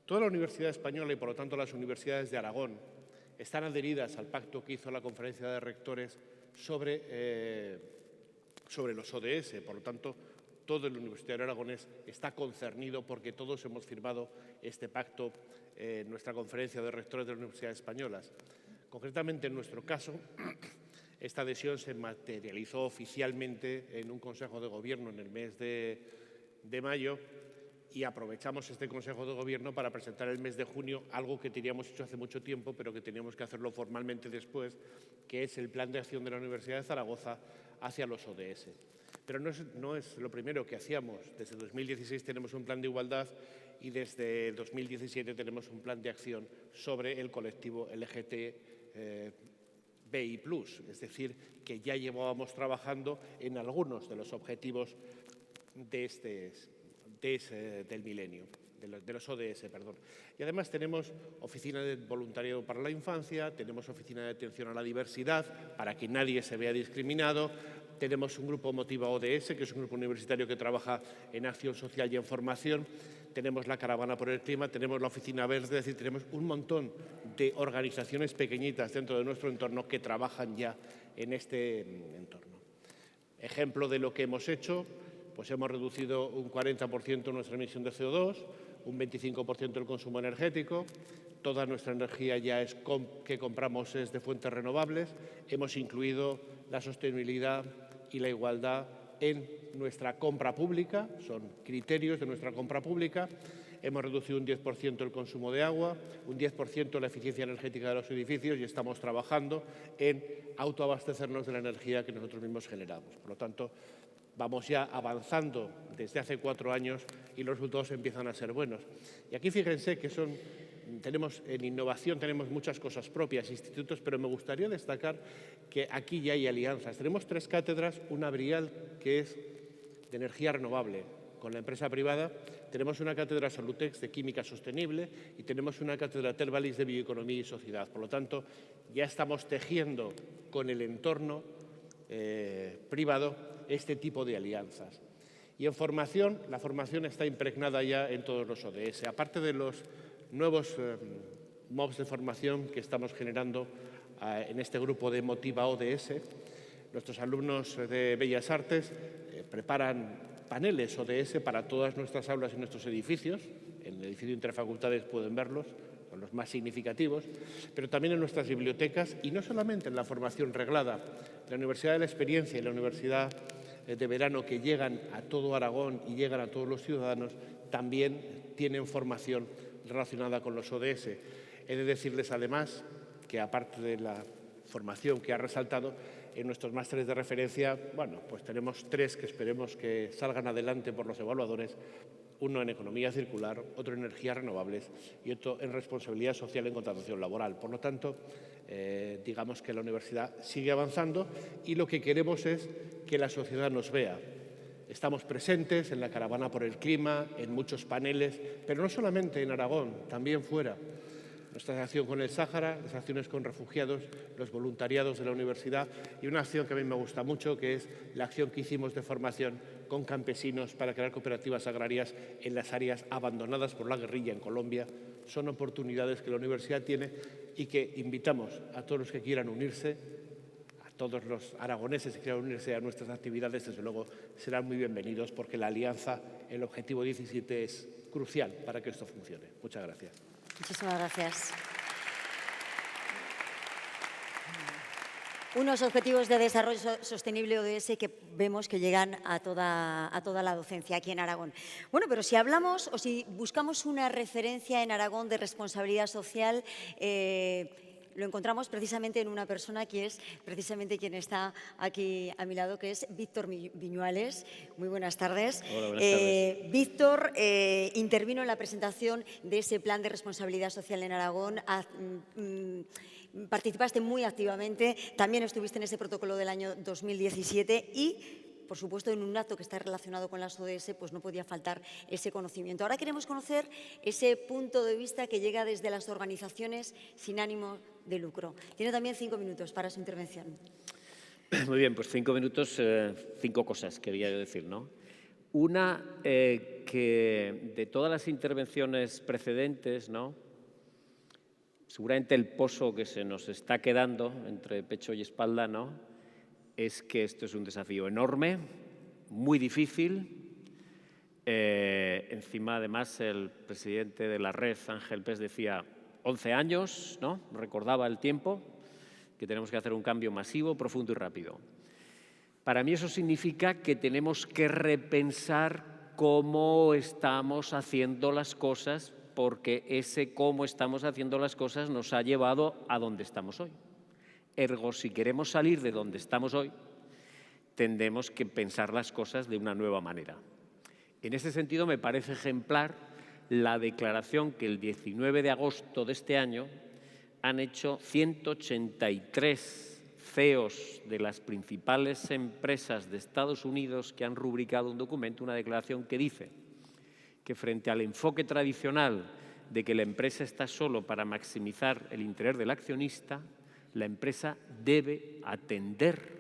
Toda la Universidad Española y, por lo tanto, las universidades de Aragón están adheridas al pacto que hizo la Conferencia de Rectores sobre los ODS. Por lo tanto, todo el Universitario Aragonés está concernido porque todos hemos firmado este pacto en nuestra Conferencia de Rectores de las Universidades Españolas. Concretamente, en nuestro caso, esta adhesión se materializó oficialmente en un Consejo de Gobierno en el mes de mayo, y aprovechamos este Consejo de Gobierno para presentar el mes de junio algo que teníamos hecho hace mucho tiempo, pero que teníamos que hacerlo formalmente después, que es el Plan de Acción de la Universidad de Zaragoza hacia los ODS. Pero no es lo primero que hacíamos. Desde 2016 tenemos un plan de igualdad y desde 2017 tenemos un plan de acción sobre el colectivo LGTBI+, es decir, que ya llevábamos trabajando en algunos de los objetivos del milenio, de los ODS, perdón. Y además tenemos oficina de voluntariado para la infancia, tenemos oficina de atención a la diversidad para que nadie se vea discriminado, tenemos un grupo Motiva ODS, que es un grupo universitario que trabaja en acción social y en formación, tenemos la Caravana por el Clima, tenemos la Oficina Verde, es decir, tenemos un montón de organizaciones pequeñitas dentro de nuestro entorno que trabajan ya en este entorno. Ejemplo de lo que hemos hecho, pues hemos reducido un 40% nuestra emisión de CO2, un 25% el consumo energético, toda nuestra energía ya que compramos es de fuentes renovables, hemos incluido la sostenibilidad y la igualdad en nuestra compra pública, son criterios de nuestra compra pública, hemos reducido un 10% el consumo de agua, un 10% la eficiencia energética de los edificios y estamos trabajando en autoabastecernos de la energía que nosotros mismos generamos. Por lo tanto, vamos ya avanzando desde hace 4 años y los resultados empiezan a ser buenos. Y aquí fíjense que en innovación tenemos muchas cosas propias, institutos, pero me gustaría destacar que aquí ya hay alianzas. Tenemos 3 cátedras, una Brial, que es de energía renovable, con la empresa privada, tenemos una cátedra Solutex de química sostenible y tenemos una cátedra Tervalis de bioeconomía y sociedad. Por lo tanto, ya estamos tejiendo con el entorno privado este tipo de alianzas. Y en formación, la formación está impregnada ya en todos los ODS. Aparte de los nuevos MOOCs de formación que estamos generando en este grupo de Motiva ODS, nuestros alumnos de Bellas Artes preparan paneles ODS para todas nuestras aulas y nuestros edificios. En el edificio Interfacultades pueden verlos, son los más significativos, pero también en nuestras bibliotecas y no solamente en la formación reglada. La Universidad de la Experiencia y la Universidad de Verano, que llegan a todo Aragón y llegan a todos los ciudadanos, también tienen formación relacionada con los ODS. He de decirles además que, aparte de la formación que ha resaltado, en nuestros másteres de referencia, bueno, pues tenemos 3 que esperemos que salgan adelante por los evaluadores, uno en economía circular, otro en energías renovables y otro en responsabilidad social en contratación laboral. Por lo tanto, digamos que la universidad sigue avanzando y lo que queremos es que la sociedad nos vea. Estamos presentes en la Caravana por el Clima, en muchos paneles, pero no solamente en Aragón, también fuera. Nuestra acción con el Sáhara, las acciones con refugiados, los voluntariados de la universidad y una acción que a mí me gusta mucho, que es la acción que hicimos de formación con campesinos para crear cooperativas agrarias en las áreas abandonadas por la guerrilla en Colombia. Son oportunidades que la universidad tiene y que invitamos a todos los que quieran unirse, a todos los aragoneses que quieran unirse a nuestras actividades, desde luego serán muy bienvenidos porque la alianza, el objetivo 17, es crucial para que esto funcione. Muchas gracias.
Muchísimas gracias. Unos objetivos de desarrollo sostenible ODS que vemos que llegan a toda la docencia aquí en Aragón. Bueno, pero si hablamos o si buscamos una referencia en Aragón de responsabilidad social, lo encontramos precisamente en una persona que es precisamente quien está aquí a mi lado, que es Víctor Viñuales. Muy buenas tardes.
Hola, buenas tardes.
Víctor intervino en la presentación de ese plan de responsabilidad social en Aragón. Participaste muy activamente, también estuviste en ese protocolo del año 2017 y, por supuesto, en un acto que está relacionado con las ODS, pues no podía faltar ese conocimiento. Ahora queremos conocer ese punto de vista que llega desde las organizaciones sin ánimo de lucro. Tiene también 5 minutos para su intervención.
Muy bien, pues 5 minutos, 5 cosas quería yo decir, ¿no? Una, que de todas las intervenciones precedentes, ¿no?, seguramente el pozo que se nos está quedando entre pecho y espalda, ¿no?, es que esto es un desafío enorme, muy difícil. Encima, además, el presidente de la red, Ángel Pes, decía 11 años, ¿no?, recordaba el tiempo, que tenemos que hacer un cambio masivo, profundo y rápido. Para mí eso significa que tenemos que repensar cómo estamos haciendo las cosas, porque ese cómo estamos haciendo las cosas nos ha llevado a donde estamos hoy. Ergo, si queremos salir de donde estamos hoy, tendremos que pensar las cosas de una nueva manera. En ese sentido, me parece ejemplar la declaración que el 19 de agosto de este año han hecho 183 CEOs de las principales empresas de Estados Unidos que han rubricado un documento, una declaración que dice que frente al enfoque tradicional de que la empresa está solo para maximizar el interés del accionista, la empresa debe atender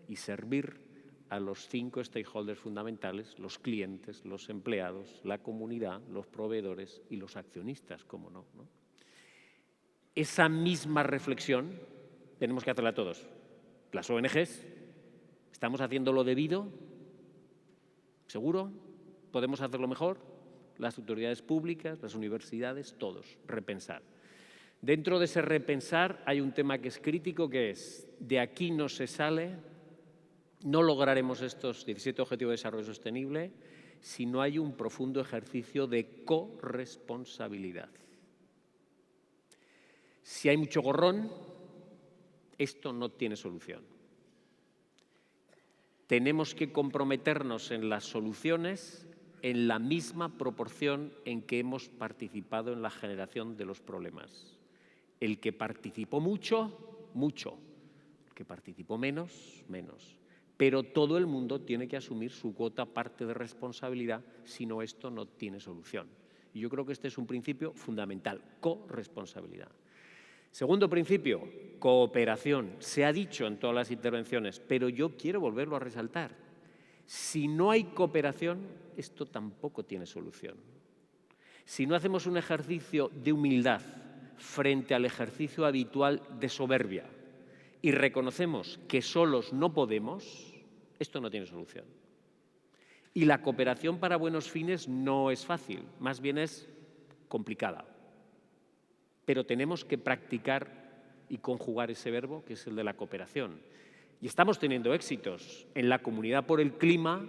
y servir a los 5 stakeholders fundamentales, los clientes, los empleados, la comunidad, los proveedores y los accionistas, cómo no, ¿no? Esa misma reflexión tenemos que hacerla todos. Las ONGs, ¿estamos haciendo lo debido? ¿Seguro? ¿Podemos hacerlo mejor? Las autoridades públicas, las universidades, todos, repensar. Dentro de ese repensar hay un tema que es crítico, que es, de aquí no se sale, no lograremos estos 17 Objetivos de Desarrollo Sostenible si no hay un profundo ejercicio de corresponsabilidad. Si hay mucho gorrón, esto no tiene solución. Tenemos que comprometernos en las soluciones en la misma proporción en que hemos participado en la generación de los problemas. El que participó mucho, mucho. El que participó menos, menos. Pero todo el mundo tiene que asumir su cuota parte de responsabilidad, si no, esto no tiene solución. Y yo creo que este es un principio fundamental, corresponsabilidad. Segundo principio, cooperación. Se ha dicho en todas las intervenciones, pero yo quiero volverlo a resaltar. Si no hay cooperación, esto tampoco tiene solución. Si no hacemos un ejercicio de humildad frente al ejercicio habitual de soberbia y reconocemos que solos no podemos, esto no tiene solución. Y la cooperación para buenos fines no es fácil, más bien es complicada. Pero tenemos que practicar y conjugar ese verbo, que es el de la cooperación. Y estamos teniendo éxitos en la Comunidad por el Clima,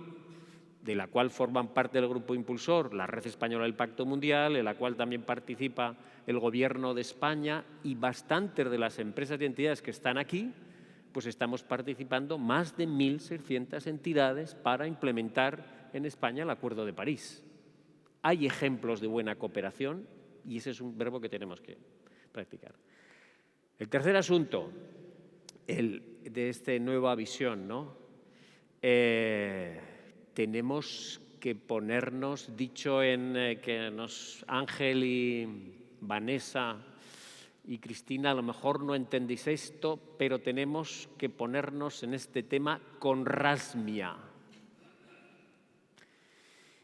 de la cual forman parte del grupo impulsor la Red Española del Pacto Mundial, en la cual también participa el Gobierno de España, y bastantes de las empresas y entidades que están aquí, pues estamos participando más de 1.600 entidades para implementar en España el Acuerdo de París. Hay ejemplos de buena cooperación y ese es un verbo que tenemos que practicar. El tercer asunto, de esta nueva visión, ¿no? Tenemos que ponernos, dicho en que Ángel y Vanessa y Cristina a lo mejor no entendéis esto, pero tenemos que ponernos en este tema con rasmia.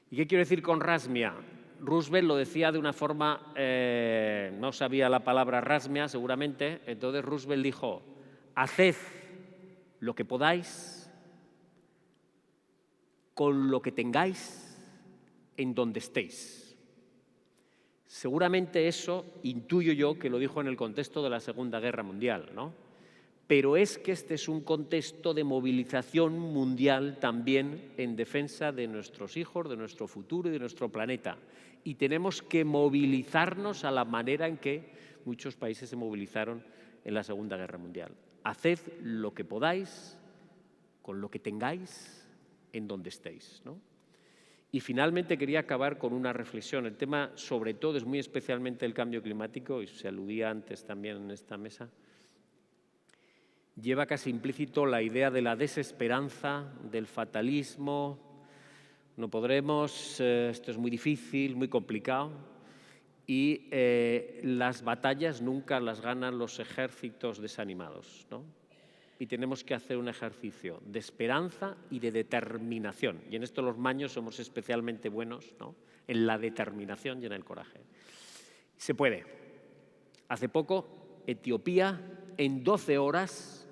¿Y qué quiero decir con rasmia? Roosevelt lo decía de una forma, no sabía la palabra rasmia seguramente, entonces Roosevelt dijo, haced lo que podáis con lo que tengáis en donde estéis. Seguramente eso intuyo yo que lo dijo en el contexto de la Segunda Guerra Mundial, ¿no? Pero es que este es un contexto de movilización mundial también en defensa de nuestros hijos, de nuestro futuro y de nuestro planeta. Y tenemos que movilizarnos a la manera en que muchos países se movilizaron en la Segunda Guerra Mundial. Haced lo que podáis, con lo que tengáis, en donde estéis, ¿no? Y finalmente quería acabar con una reflexión. El tema, sobre todo, es muy especialmente el cambio climático, y se aludía antes también en esta mesa. Lleva casi implícito la idea de la desesperanza, del fatalismo. No podremos, esto es muy difícil, muy complicado. Y las batallas nunca las ganan los ejércitos desanimados, ¿no? Y tenemos que hacer un ejercicio de esperanza y de determinación. Y en esto los maños somos especialmente buenos, ¿no? En la determinación y en el coraje. Se puede. Hace poco, Etiopía, en 12 horas,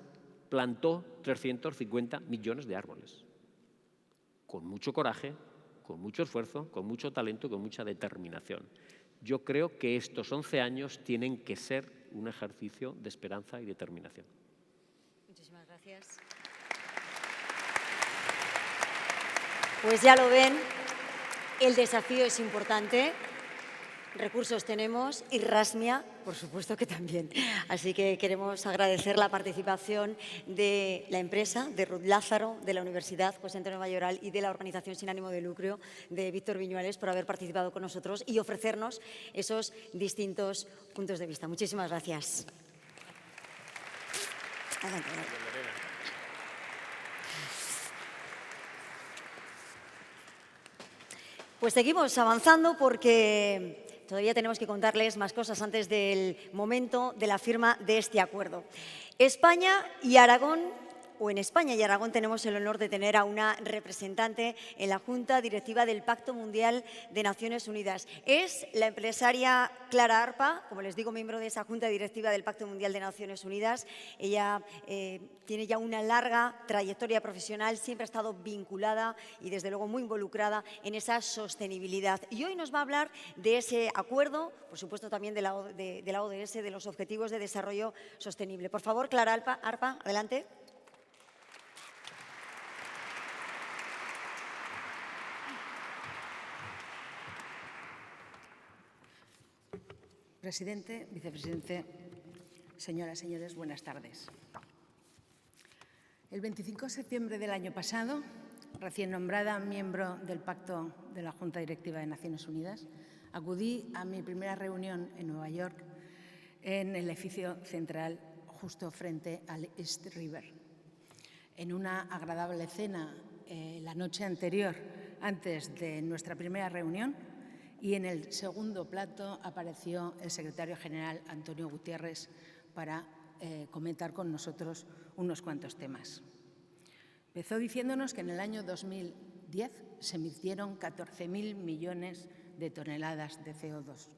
plantó 350 millones de árboles. Con mucho coraje, con mucho esfuerzo, con mucho talento, con mucha determinación. Yo creo que estos 11 años tienen que ser un ejercicio de esperanza y determinación.
Muchísimas gracias. Pues ya lo ven, el desafío es importante. Recursos tenemos y Rasmia, por supuesto que también. Así que queremos agradecer la participación de la empresa, de Ruth Lázaro, de la Universidad José Antonio Mayoral y de la organización sin ánimo de lucro de Víctor Viñuales por haber participado con nosotros y ofrecernos esos distintos puntos de vista. Muchísimas gracias. Adelante. Pues seguimos avanzando porque todavía tenemos que contarles más cosas antes del momento de la firma de este acuerdo. España y Aragón, o en España y Aragón tenemos el honor de tener a una representante en la Junta Directiva del Pacto Mundial de Naciones Unidas. Es la empresaria Clara Arpa, como les digo, miembro de esa Junta Directiva del Pacto Mundial de Naciones Unidas. Ella tiene ya una larga trayectoria profesional, siempre ha estado vinculada y desde luego muy involucrada en esa sostenibilidad. Y hoy nos va a hablar de ese acuerdo, por supuesto también de la ODS, de los Objetivos de Desarrollo Sostenible. Por favor, Clara Arpa, adelante.
Presidente, vicepresidente, señoras y señores, buenas tardes. El 25 de septiembre del año pasado, recién nombrada miembro del Pacto de la Junta Directiva de Naciones Unidas, acudí a mi primera reunión en Nueva York, en el edificio central justo frente al East River. En una agradable cena la noche anterior, antes de nuestra primera reunión, y en el segundo plato apareció el secretario general Antonio Guterres para comentar con nosotros unos cuantos temas. Empezó diciéndonos que en el año 2010 se emitieron 14.000 millones de toneladas de CO2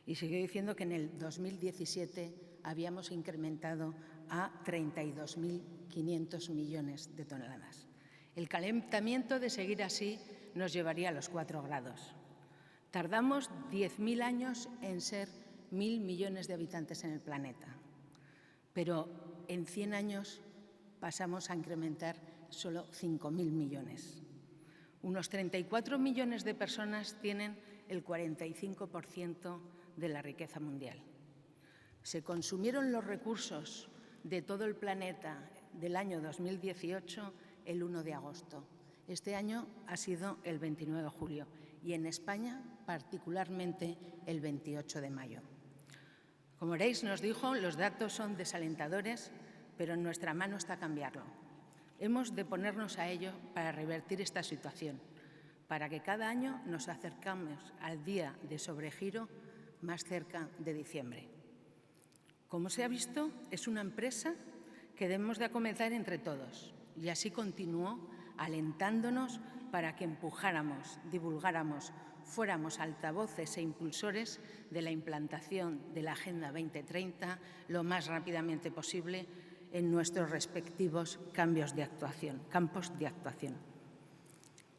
y siguió diciendo que en el 2017 habíamos incrementado a 32.500 millones de toneladas. El calentamiento de seguir así nos llevaría a los 4 grados. Tardamos 10.000 años en ser 1.000 millones de habitantes en el planeta, pero en 100 años pasamos a incrementar solo 5.000 millones. Unos 34 millones de personas tienen el 45% de la riqueza mundial. Se consumieron los recursos de todo el planeta del año 2018 el 1 de agosto. Este año ha sido el 29 de julio. Y en España, particularmente, el 28 de mayo. Como veréis, nos dijo, los datos son desalentadores, pero en nuestra mano está cambiarlo. Hemos de ponernos a ello para revertir esta situación, para que cada año nos acercamos al día de sobregiro más cerca de diciembre. Como se ha visto, es una empresa que debemos de comenzar entre todos, y así continuó alentándonos para que empujáramos, divulgáramos, fuéramos altavoces e impulsores de la implantación de la Agenda 2030 lo más rápidamente posible en nuestros respectivos campos de actuación.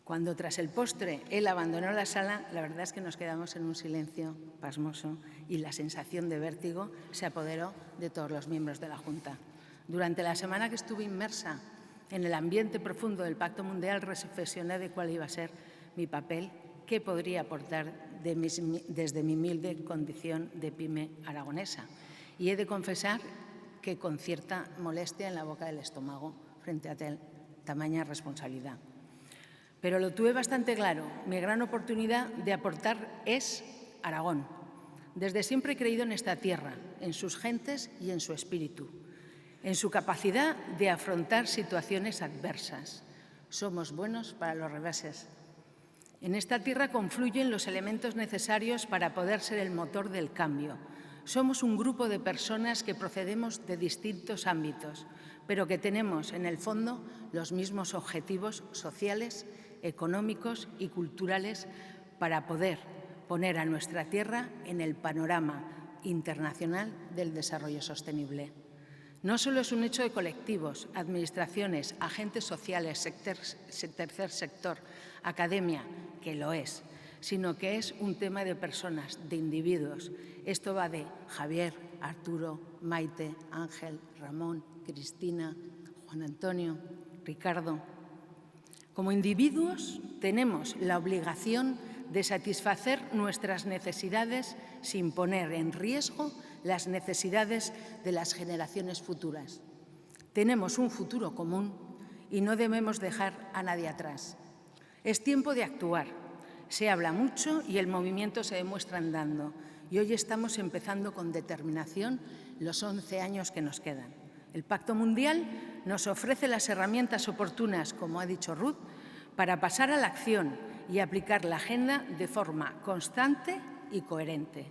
Cuando tras el postre él abandonó la sala, la verdad es que nos quedamos en un silencio pasmoso y la sensación de vértigo se apoderó de todos los miembros de la Junta. Durante la semana que estuve inmersa en el ambiente profundo del Pacto Mundial, reflexioné de cuál iba a ser mi papel, qué podría aportar desde mi humilde condición de pyme aragonesa. Y he de confesar que con cierta molestia en la boca del estómago frente a tamaña responsabilidad. Pero lo tuve bastante claro, mi gran oportunidad de aportar es Aragón. Desde siempre he creído en esta tierra, en sus gentes y en su espíritu, en su capacidad de afrontar situaciones adversas. Somos buenos para los reveses. En esta tierra confluyen los elementos necesarios para poder ser el motor del cambio. Somos un grupo de personas que procedemos de distintos ámbitos, pero que tenemos en el fondo los mismos objetivos sociales, económicos y culturales para poder poner a nuestra tierra en el panorama internacional del desarrollo sostenible. No solo es un hecho de colectivos, administraciones, agentes sociales, tercer sector, academia, que lo es, sino que es un tema de personas, de individuos. Esto va de Javier, Arturo, Maite, Ángel, Ramón, Cristina, Juan Antonio, Ricardo. Como individuos tenemos la obligación de satisfacer nuestras necesidades sin poner en riesgo las necesidades de las generaciones futuras. Tenemos un futuro común y no debemos dejar a nadie atrás. Es tiempo de actuar. Se habla mucho y el movimiento se demuestra andando. Y hoy estamos empezando con determinación los 11 años que nos quedan. El Pacto Mundial nos ofrece las herramientas oportunas, como ha dicho Ruth, para pasar a la acción y aplicar la agenda de forma constante y coherente.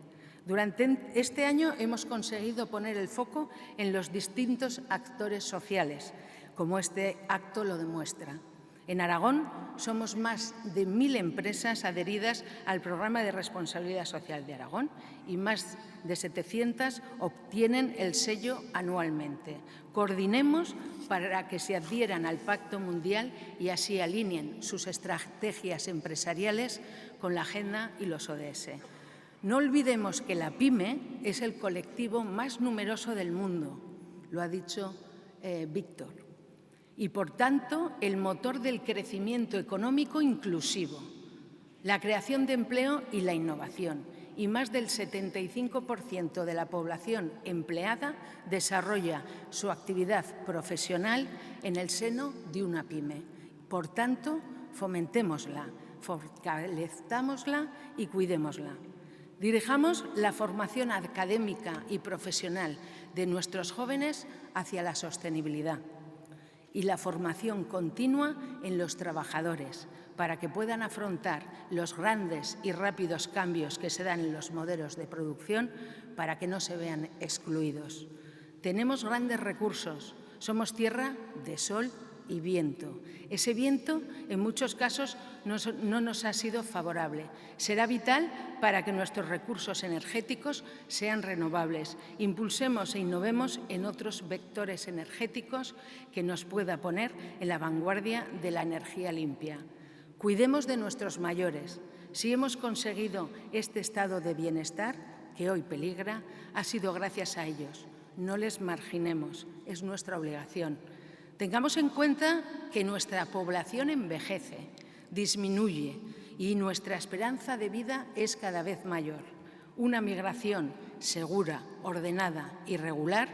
Durante este año hemos conseguido poner el foco en los distintos actores sociales, como este acto lo demuestra. En Aragón somos más de 1000 empresas adheridas al Programa de Responsabilidad Social de Aragón y más de 700 obtienen el sello anualmente. Coordinemos para que se adhieran al Pacto Mundial y así alineen sus estrategias empresariales con la Agenda y los ODS. No olvidemos que la PYME es el colectivo más numeroso del mundo, lo ha dicho Víctor, y, por tanto, el motor del crecimiento económico inclusivo, la creación de empleo y la innovación. Y más del 75% de la población empleada desarrolla su actividad profesional en el seno de una PYME. Por tanto, fomentémosla, fortalezcámosla y cuidémosla. Dirijamos la formación académica y profesional de nuestros jóvenes hacia la sostenibilidad y la formación continua en los trabajadores para que puedan afrontar los grandes y rápidos cambios que se dan en los modelos de producción para que no se vean excluidos. Tenemos grandes recursos, somos tierra de sol y viento. Ese viento, en muchos casos, no nos ha sido favorable. Será vital para que nuestros recursos energéticos sean renovables. Impulsemos e innovemos en otros vectores energéticos que nos pueda poner en la vanguardia de la energía limpia. Cuidemos de nuestros mayores. Si hemos conseguido este estado de bienestar, que hoy peligra, ha sido gracias a ellos. No les marginemos, es nuestra obligación. Tengamos en cuenta que nuestra población envejece, disminuye y nuestra esperanza de vida es cada vez mayor. Una migración segura, ordenada y regular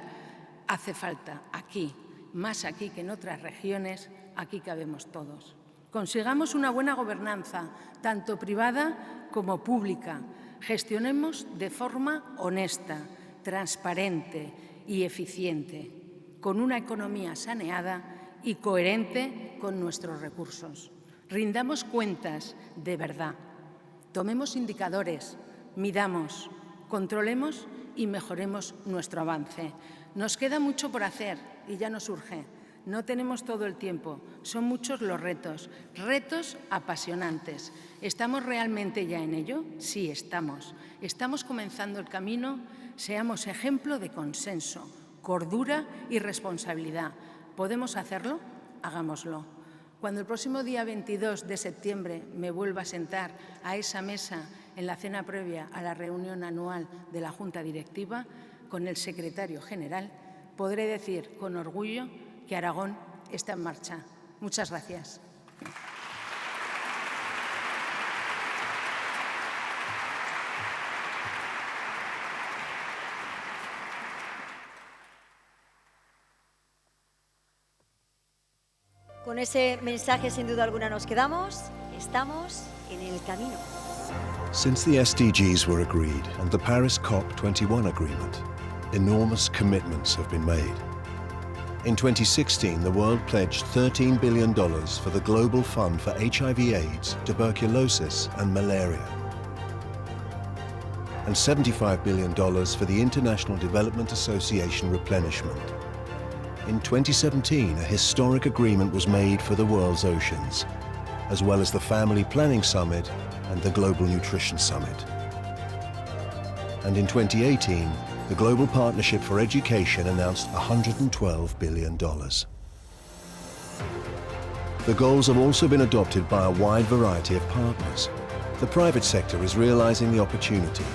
hace falta aquí, más aquí que en otras regiones, aquí cabemos todos. Consigamos una buena gobernanza, tanto privada como pública. Gestionemos de forma honesta, transparente y eficiente, con una economía saneada y coherente con nuestros recursos. Rindamos cuentas de verdad. Tomemos indicadores, midamos, controlemos y mejoremos nuestro avance. Nos queda mucho por hacer y ya nos urge. No tenemos todo el tiempo, son muchos los retos, retos apasionantes. ¿Estamos realmente ya en ello? Sí, estamos. Estamos comenzando el camino, seamos ejemplo de consenso, cordura y responsabilidad. ¿Podemos hacerlo? Hagámoslo. Cuando el próximo día 22 de septiembre me vuelva a sentar a esa mesa en la cena previa a la reunión anual de la Junta Directiva con el secretario general, podré decir con orgullo que Aragón está en marcha. Muchas gracias.
Con ese mensaje, sin duda alguna, nos quedamos. Estamos en el camino.
Since the SDGs were agreed and the Paris COP21 agreement, enormous commitments have been made. In 2016, the world pledged $13 billion for the Global Fund for HIV/AIDS, tuberculosis and malaria, and $75 billion for the International Development Association replenishment. In 2017, a historic agreement was made for the world's oceans, as well as the Family Planning Summit and the Global Nutrition Summit. And in 2018, the Global Partnership for Education announced $112 billion. The goals have also been adopted by a wide variety of partners. The private sector is realizing the opportunity.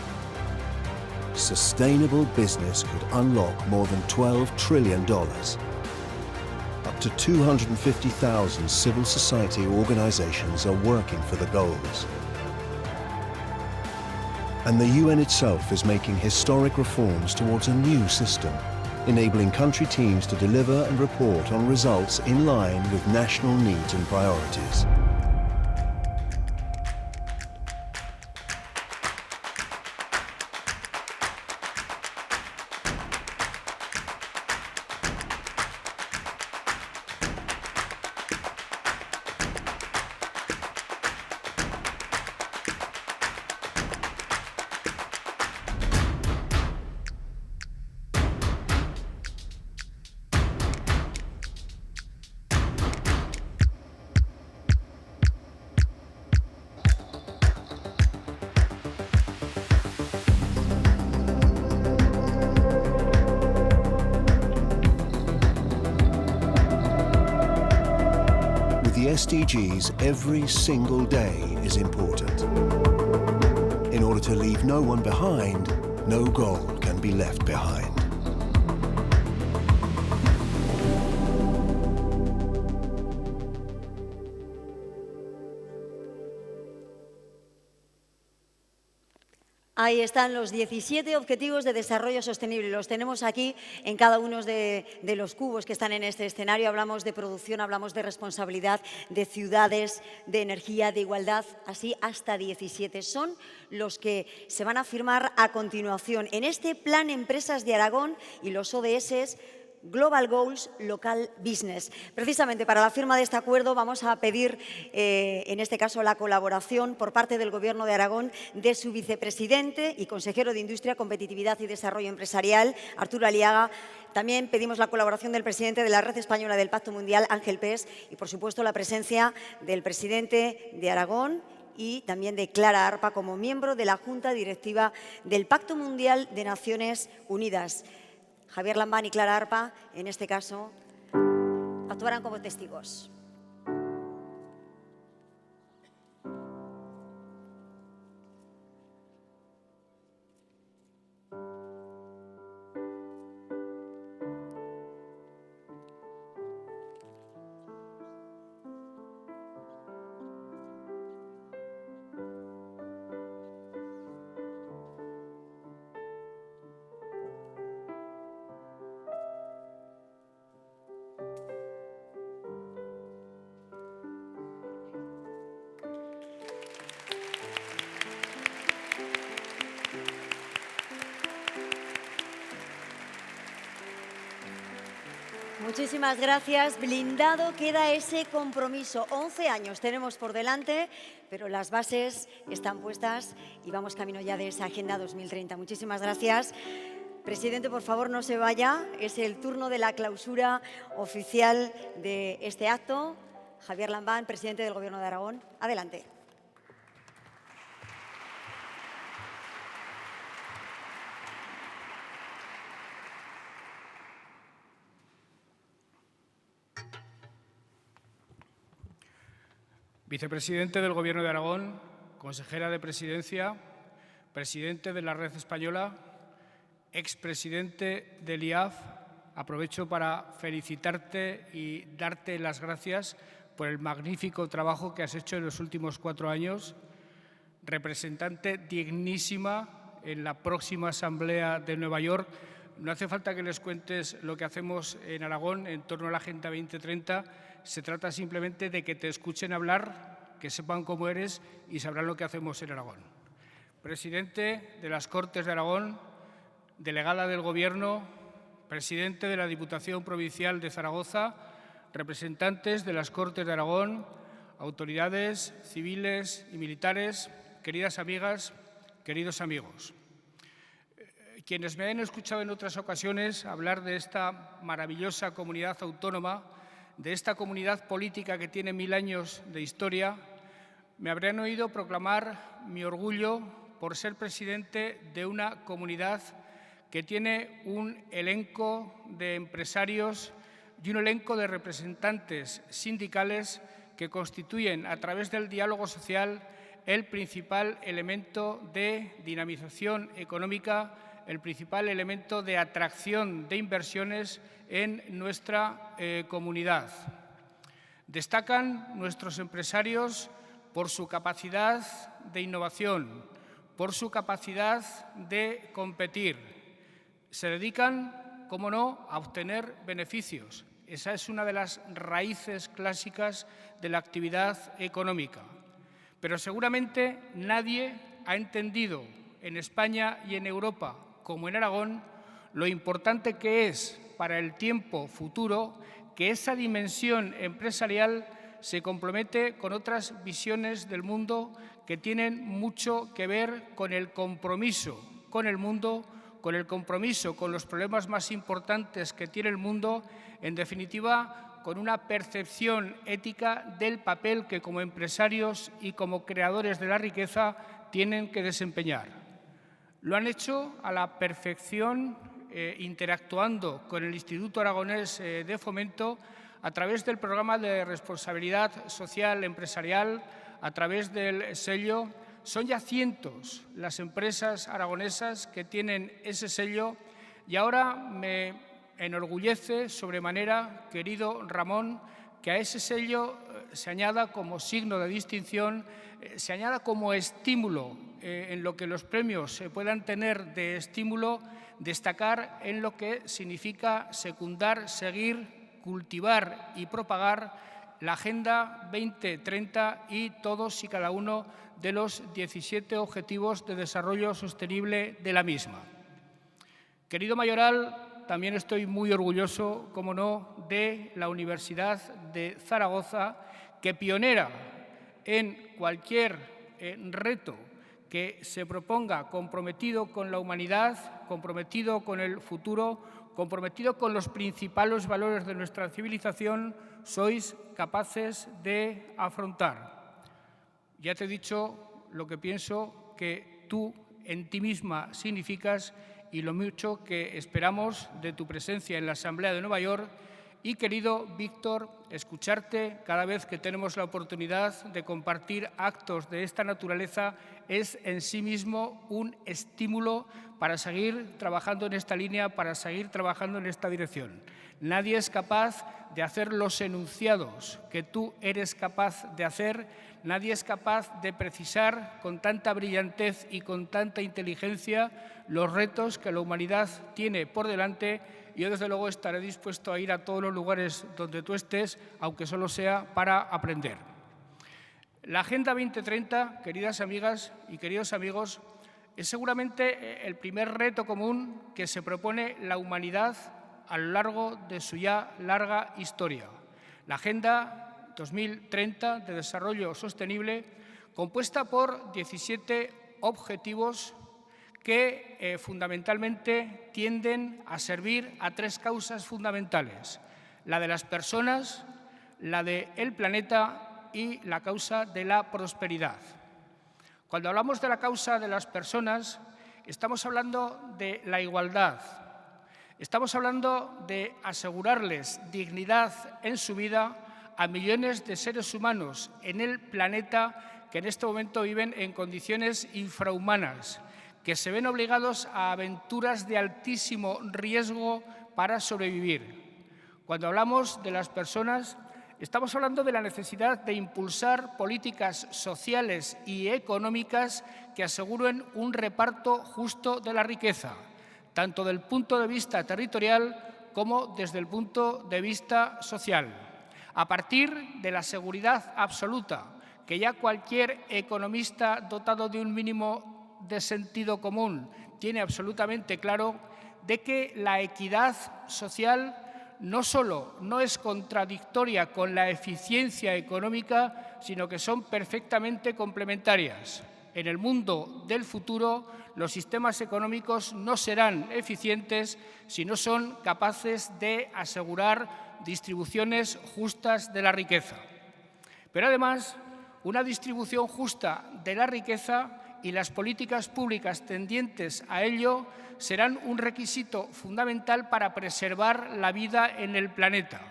Sustainable business could unlock more than $12 trillion. Up to 250,000 civil society organizations are working for the goals. And the UN itself is making historic reforms towards a new system, enabling country teams to deliver and report on results in line with national needs and priorities. With the SDGs, every single day is important. In order to leave no one behind, no goal can be left behind.
Ahí están los 17 Objetivos de Desarrollo Sostenible. Los tenemos aquí en cada uno de los cubos que están en este escenario. Hablamos de producción, hablamos de responsabilidad, de ciudades, de energía, de igualdad, así hasta 17. Son los que se van a firmar a continuación en este Plan Empresas de Aragón y los ODS Global Goals Local Business. Precisamente para la firma de este acuerdo vamos a pedir, en este caso, la colaboración por parte del Gobierno de Aragón de su vicepresidente y consejero de Industria, Competitividad y Desarrollo Empresarial, Arturo Aliaga. También pedimos la colaboración del presidente de la Red Española del Pacto Mundial, Ángel Pes, y, por supuesto, la presencia del presidente de Aragón y también de Clara Arpa como miembro de la Junta Directiva del Pacto Mundial de Naciones Unidas. Javier Lambán y Clara Arpa, en este caso, actuarán como testigos. Muchísimas gracias. Blindado queda ese compromiso. 11 años tenemos por delante, pero las bases están puestas y vamos camino ya de esa Agenda 2030. Muchísimas gracias. Presidente, por favor, no se vaya. Es el turno de la clausura oficial de este acto. Javier Lambán, presidente del Gobierno de Aragón. Adelante.
Vicepresidente del Gobierno de Aragón, consejera de Presidencia, presidente de la Red Española, expresidente del IAF, aprovecho para felicitarte y darte las gracias por el magnífico trabajo que has hecho en los últimos 4 años, representante dignísima en la próxima Asamblea de Nueva York. No hace falta que les cuentes lo que hacemos en Aragón en torno a la Agenda 2030. Se trata simplemente de que te escuchen hablar, que sepan cómo eres y sabrán lo que hacemos en Aragón. Presidente de las Cortes de Aragón, delegada del Gobierno, presidente de la Diputación Provincial de Zaragoza, representantes de las Cortes de Aragón, autoridades civiles y militares, queridas amigas, queridos amigos. Quienes me han escuchado en otras ocasiones hablar de esta maravillosa comunidad autónoma, de esta comunidad política que tiene 1000 años de historia, me habrán oído proclamar mi orgullo por ser presidente de una comunidad que tiene un elenco de empresarios y un elenco de representantes sindicales que constituyen, a través del diálogo social, el principal elemento de dinamización económica, el principal elemento de atracción de inversiones en nuestra comunidad. Destacan nuestros empresarios por su capacidad de innovación, por su capacidad de competir. Se dedican, cómo no, a obtener beneficios. Esa es una de las raíces clásicas de la actividad económica. Pero seguramente nadie ha entendido en España y en Europa, como en Aragón, lo importante que es para el tiempo futuro que esa dimensión empresarial se compromete con otras visiones del mundo que tienen mucho que ver con el compromiso con el mundo, con el compromiso con los problemas más importantes que tiene el mundo, en definitiva, con una percepción ética del papel que como empresarios y como creadores de la riqueza tienen que desempeñar. Lo han hecho a la perfección, interactuando con el Instituto Aragonés de Fomento a través del programa de responsabilidad social empresarial, a través del sello. Son ya cientos las empresas aragonesas que tienen ese sello y ahora me enorgullece sobremanera, querido Ramón, que a ese sello se añada como signo de distinción, se añada como estímulo en lo que los premios se puedan tener de estímulo, destacar en lo que significa secundar, seguir, cultivar y propagar la Agenda 2030 y todos y cada uno de los 17 Objetivos de Desarrollo Sostenible de la misma. Querido Mayoral, también estoy muy orgulloso, como no, de la Universidad de Zaragoza, que pionera en cualquier reto que se proponga, comprometido con la humanidad, comprometido con el futuro, comprometido con los principales valores de nuestra civilización, sois capaces de afrontar. Ya te he dicho lo que pienso que tú en ti misma significas y lo mucho que esperamos de tu presencia en la Asamblea de Nueva York. Y, querido Víctor, escucharte cada vez que tenemos la oportunidad de compartir actos de esta naturaleza es en sí mismo un estímulo para seguir trabajando en esta línea, para seguir trabajando en esta dirección. Nadie es capaz de hacer los enunciados que tú eres capaz de hacer, nadie es capaz de precisar con tanta brillantez y con tanta inteligencia los retos que la humanidad tiene por delante. Yo, desde luego, estaré dispuesto a ir a todos los lugares donde tú estés, aunque solo sea para aprender. La Agenda 2030, queridas amigas y queridos amigos, es seguramente el primer reto común que se propone la humanidad a lo largo de su ya larga historia. La Agenda 2030 de Desarrollo Sostenible, compuesta por 17 objetivos que fundamentalmente tienden a servir a tres causas fundamentales: la de las personas, la del planeta y la causa de la prosperidad. Cuando hablamos de la causa de las personas, estamos hablando de la igualdad, estamos hablando de asegurarles dignidad en su vida a millones de seres humanos en el planeta que en este momento viven en condiciones infrahumanas, que se ven obligados a aventuras de altísimo riesgo para sobrevivir. Cuando hablamos de las personas, estamos hablando de la necesidad de impulsar políticas sociales y económicas que aseguren un reparto justo de la riqueza, tanto desde el punto de vista territorial como desde el punto de vista social, a partir de la seguridad absoluta que ya cualquier economista dotado de un mínimo de sentido común tiene absolutamente claro, de que la equidad social no solo no es contradictoria con la eficiencia económica, sino que son perfectamente complementarias. En el mundo del futuro, los sistemas económicos no serán eficientes si no son capaces de asegurar distribuciones justas de la riqueza. Pero además, una distribución justa de la riqueza y las políticas públicas tendientes a ello serán un requisito fundamental para preservar la vida en el planeta,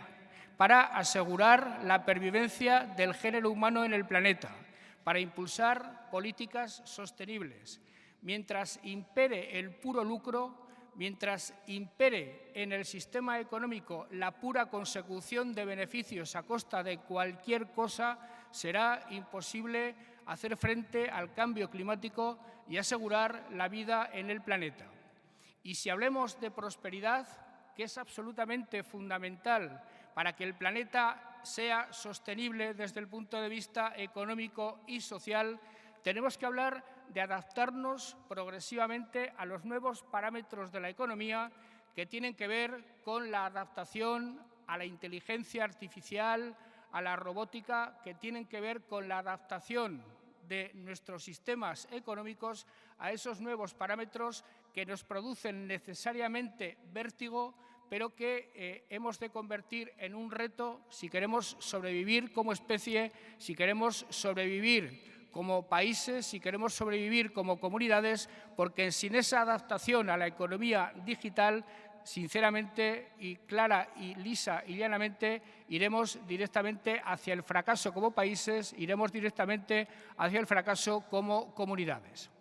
para asegurar la pervivencia del género humano en el planeta, para impulsar políticas sostenibles. Mientras impere el puro lucro, mientras impere en el sistema económico la pura consecución de beneficios a costa de cualquier cosa, será imposible hacer frente al cambio climático y asegurar la vida en el planeta. Y si hablemos de prosperidad, que es absolutamente fundamental para que el planeta sea sostenible desde el punto de vista económico y social, tenemos que hablar de adaptarnos progresivamente a los nuevos parámetros de la economía que tienen que ver con la adaptación a la inteligencia artificial, a la robótica, que tienen que ver con la adaptación de nuestros sistemas económicos a esos nuevos parámetros que nos producen necesariamente vértigo, pero que hemos de convertir en un reto si queremos sobrevivir como especie, si queremos sobrevivir como países, si queremos sobrevivir como comunidades, porque sin esa adaptación a la economía digital, sinceramente y clara y lisa y llanamente, iremos directamente hacia el fracaso como países, iremos directamente hacia el fracaso como comunidades.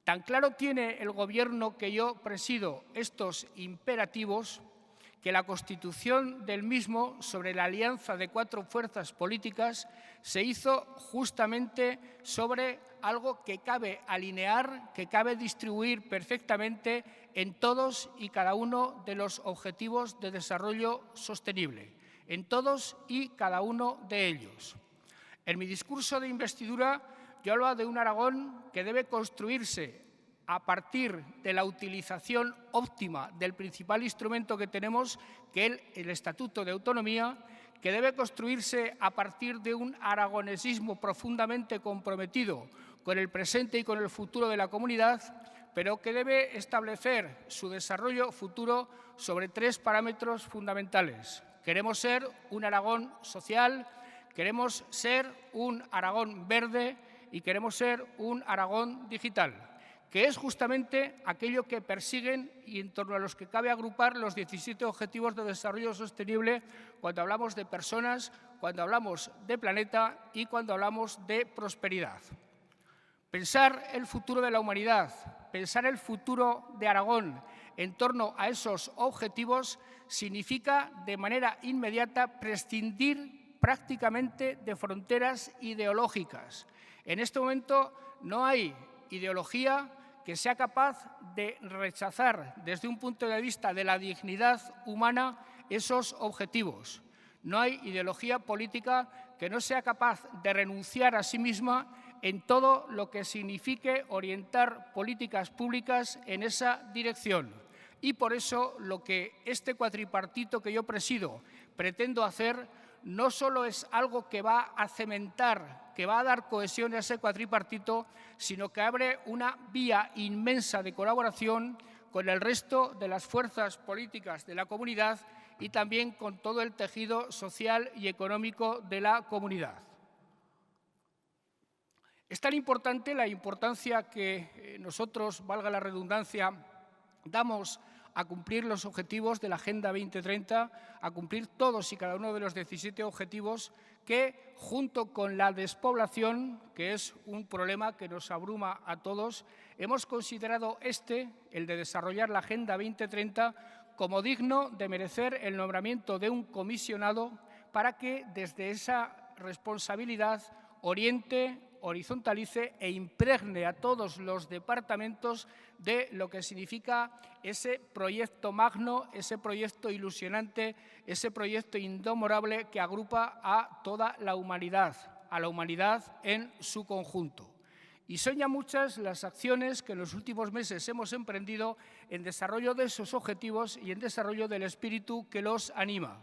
Tan claro tiene el Gobierno que yo presido estos imperativos que la constitución del mismo sobre la alianza de 4 fuerzas políticas se hizo justamente sobre algo que cabe alinear, que cabe distribuir perfectamente en todos y cada uno de los objetivos de desarrollo sostenible, en todos y cada uno de ellos. En mi discurso de investidura yo hablaba de un Aragón que debe construirse a partir de la utilización óptima del principal instrumento que tenemos, que es el Estatuto de Autonomía, que debe construirse a partir de un aragonesismo profundamente comprometido con el presente y con el futuro de la comunidad, pero que debe establecer su desarrollo futuro sobre 3 parámetros fundamentales. Queremos ser un Aragón social, queremos ser un Aragón verde y queremos ser un Aragón digital, que es justamente aquello que persiguen y en torno a los que cabe agrupar los 17 Objetivos de Desarrollo Sostenible cuando hablamos de personas, cuando hablamos de planeta y cuando hablamos de prosperidad. Pensar el futuro de la humanidad, pensar el futuro de Aragón en torno a esos objetivos significa de manera inmediata prescindir prácticamente de fronteras ideológicas. En este momento no hay ideología que sea capaz de rechazar desde un punto de vista de la dignidad humana esos objetivos. No hay ideología política que no sea capaz de renunciar a sí misma en todo lo que signifique orientar políticas públicas en esa dirección. Y por eso lo que este cuatripartito que yo presido pretendo hacer no solo es algo que va a cementar, que va a dar cohesión a ese cuatripartito, sino que abre una vía inmensa de colaboración con el resto de las fuerzas políticas de la comunidad y también con todo el tejido social y económico de la comunidad. Es tan importante la importancia que nosotros, valga la redundancia, damos a cumplir los objetivos de la Agenda 2030, a cumplir todos y cada uno de los 17 objetivos que, junto con la despoblación, que es un problema que nos abruma a todos, hemos considerado el de desarrollar la Agenda 2030, como digno de merecer el nombramiento de un comisionado para que desde esa responsabilidad oriente, horizontalice e impregne a todos los departamentos de lo que significa ese proyecto magno, ese proyecto ilusionante, ese proyecto indomorable que agrupa a toda la humanidad en su conjunto. Y son ya muchas las acciones que en los últimos meses hemos emprendido en desarrollo de esos objetivos y en desarrollo del espíritu que los anima.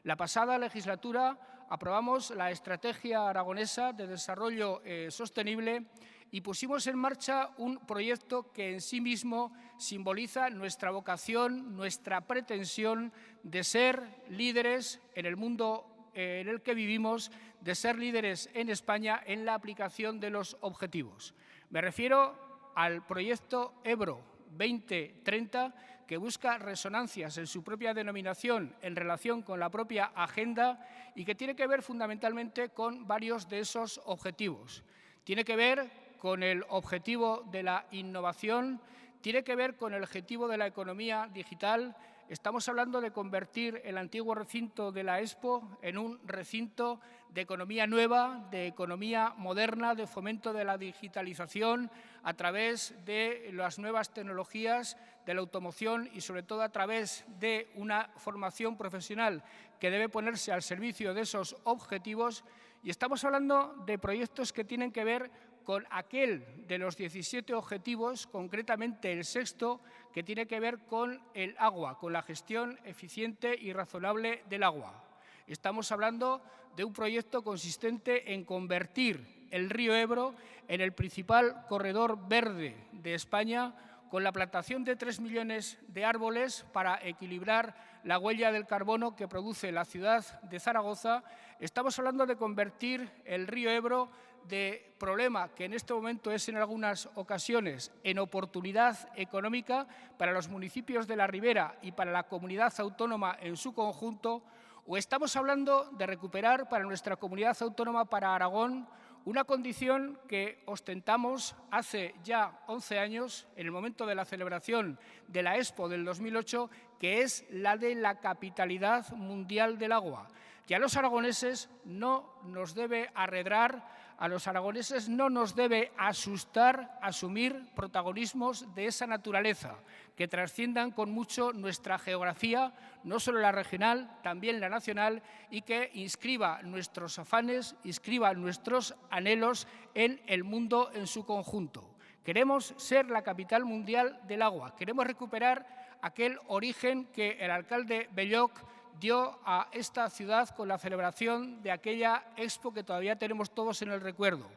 La pasada legislatura aprobamos la Estrategia Aragonesa de Desarrollo Sostenible y pusimos en marcha un proyecto que en sí mismo simboliza nuestra vocación, nuestra pretensión de ser líderes en el mundo en el que vivimos, de ser líderes en España en la aplicación de los objetivos. Me refiero al proyecto Ebro 2030, que busca resonancias en su propia denominación en relación con la propia agenda y que tiene que ver fundamentalmente con varios de esos objetivos. Tiene que ver con el objetivo de la innovación, tiene que ver con el objetivo de la economía digital, estamos hablando de convertir el antiguo recinto de la Expo en un recinto de economía nueva, de economía moderna, de fomento de la digitalización a través de las nuevas tecnologías, de la automoción y sobre todo a través de una formación profesional que debe ponerse al servicio de esos objetivos. Y estamos hablando de proyectos que tienen que ver con aquel de los 17 objetivos, concretamente el sexto, que tiene que ver con el agua, con la gestión eficiente y razonable del agua. Estamos hablando de un proyecto consistente en convertir el río Ebro en el principal corredor verde de España, con la plantación de 3 millones de árboles para equilibrar la huella del carbono que produce la ciudad de Zaragoza. Estamos hablando de convertir el río Ebro de problema que en este momento es en algunas ocasiones en oportunidad económica para los municipios de la Ribera y para la comunidad autónoma en su conjunto, o estamos hablando de recuperar para nuestra comunidad autónoma, para Aragón, una condición que ostentamos hace ya 11 años, en el momento de la celebración de la Expo del 2008, que es la de la capitalidad mundial del agua. Y a los aragoneses no nos debe arredrar, a los aragoneses no nos debe asustar asumir protagonismos de esa naturaleza, que trasciendan con mucho nuestra geografía, no solo la regional, también la nacional, y que inscriba nuestros afanes, inscriba nuestros anhelos en el mundo en su conjunto. Queremos ser la capital mundial del agua, queremos recuperar aquel origen que el alcalde Belloc dio a esta ciudad con la celebración de aquella Expo que todavía tenemos todos en el recuerdo.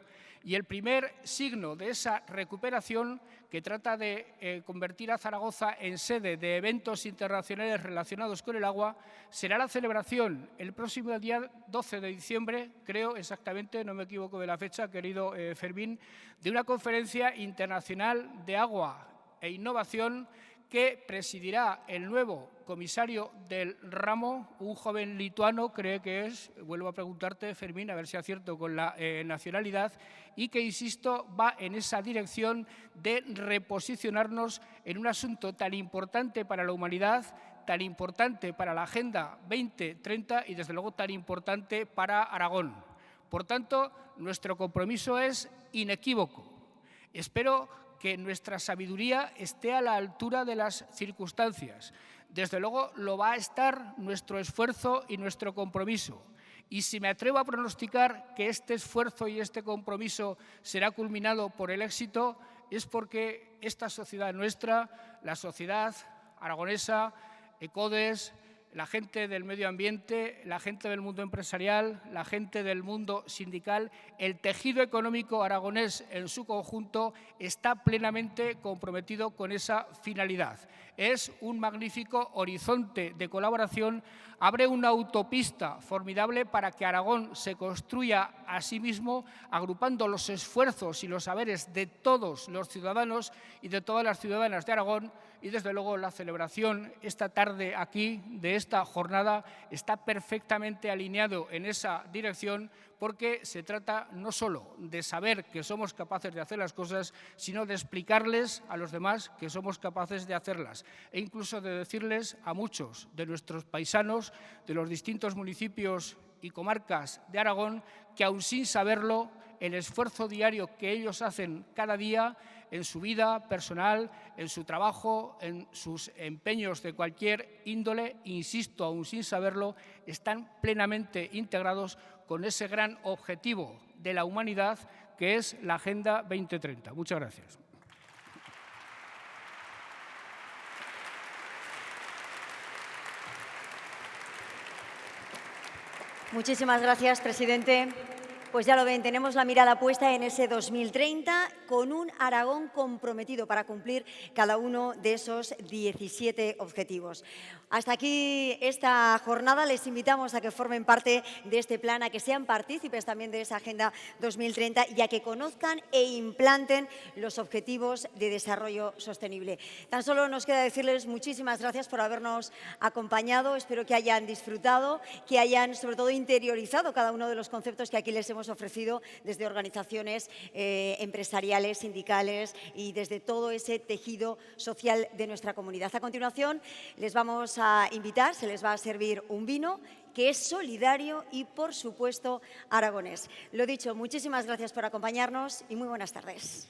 Y el primer signo de esa recuperación, que trata de convertir a Zaragoza en sede de eventos internacionales relacionados con el agua, será la celebración el próximo día 12 de diciembre, creo exactamente, no me equivoco de la fecha, querido Fermín, de una conferencia internacional de agua e innovación que presidirá el nuevo comisario del ramo, un joven lituano, creo que es, vuelvo a preguntarte, Fermín, a ver si acierto con la nacionalidad, y que, insisto, va en esa dirección de reposicionarnos en un asunto tan importante para la humanidad, tan importante para la Agenda 2030 y, desde luego, tan importante para Aragón. Por tanto, nuestro compromiso es inequívoco. Espero que nuestra sabiduría esté a la altura de las circunstancias. Desde luego lo va a estar nuestro esfuerzo y nuestro compromiso. Y si me atrevo a pronosticar que este esfuerzo y este compromiso será culminado por el éxito, es porque esta sociedad nuestra, la sociedad aragonesa, ECODES, la gente del medio ambiente, la gente del mundo empresarial, la gente del mundo sindical, el tejido económico aragonés en su conjunto está plenamente comprometido con esa finalidad. Es un magnífico horizonte de colaboración, abre una autopista formidable para que Aragón se construya a sí mismo, agrupando los esfuerzos y los saberes de todos los ciudadanos y de todas las ciudadanas de Aragón. Y, desde luego, la celebración esta tarde aquí de esta jornada está perfectamente alineado en esa dirección, porque se trata no solo de saber que somos capaces de hacer las cosas, sino de explicarles a los demás que somos capaces de hacerlas, e incluso de decirles a muchos de nuestros paisanos de los distintos municipios y comarcas de Aragón que, aun sin saberlo, el esfuerzo diario que ellos hacen cada día en su vida personal, en su trabajo, en sus empeños de cualquier índole, insisto, aún sin saberlo, están plenamente integrados con ese gran objetivo de la humanidad que es la Agenda 2030. Muchas gracias.
Muchísimas gracias, presidente. Pues ya lo ven, tenemos la mirada puesta en ese 2030 con un Aragón comprometido para cumplir cada uno de esos 17 objetivos. Hasta aquí esta jornada. Les invitamos a que formen parte de este plan, a que sean partícipes también de esa Agenda 2030 y a que conozcan e implanten los objetivos de desarrollo sostenible. Tan solo nos queda decirles muchísimas gracias por habernos acompañado. Espero que hayan disfrutado, que hayan sobre todo interiorizado cada uno de los conceptos que aquí les hemos hemos ofrecido desde organizaciones empresariales, sindicales y desde todo ese tejido social de nuestra comunidad. A continuación, les vamos a invitar, se les va a servir un vino que es solidario y, por supuesto, aragonés. Lo dicho, muchísimas gracias por acompañarnos y muy buenas tardes.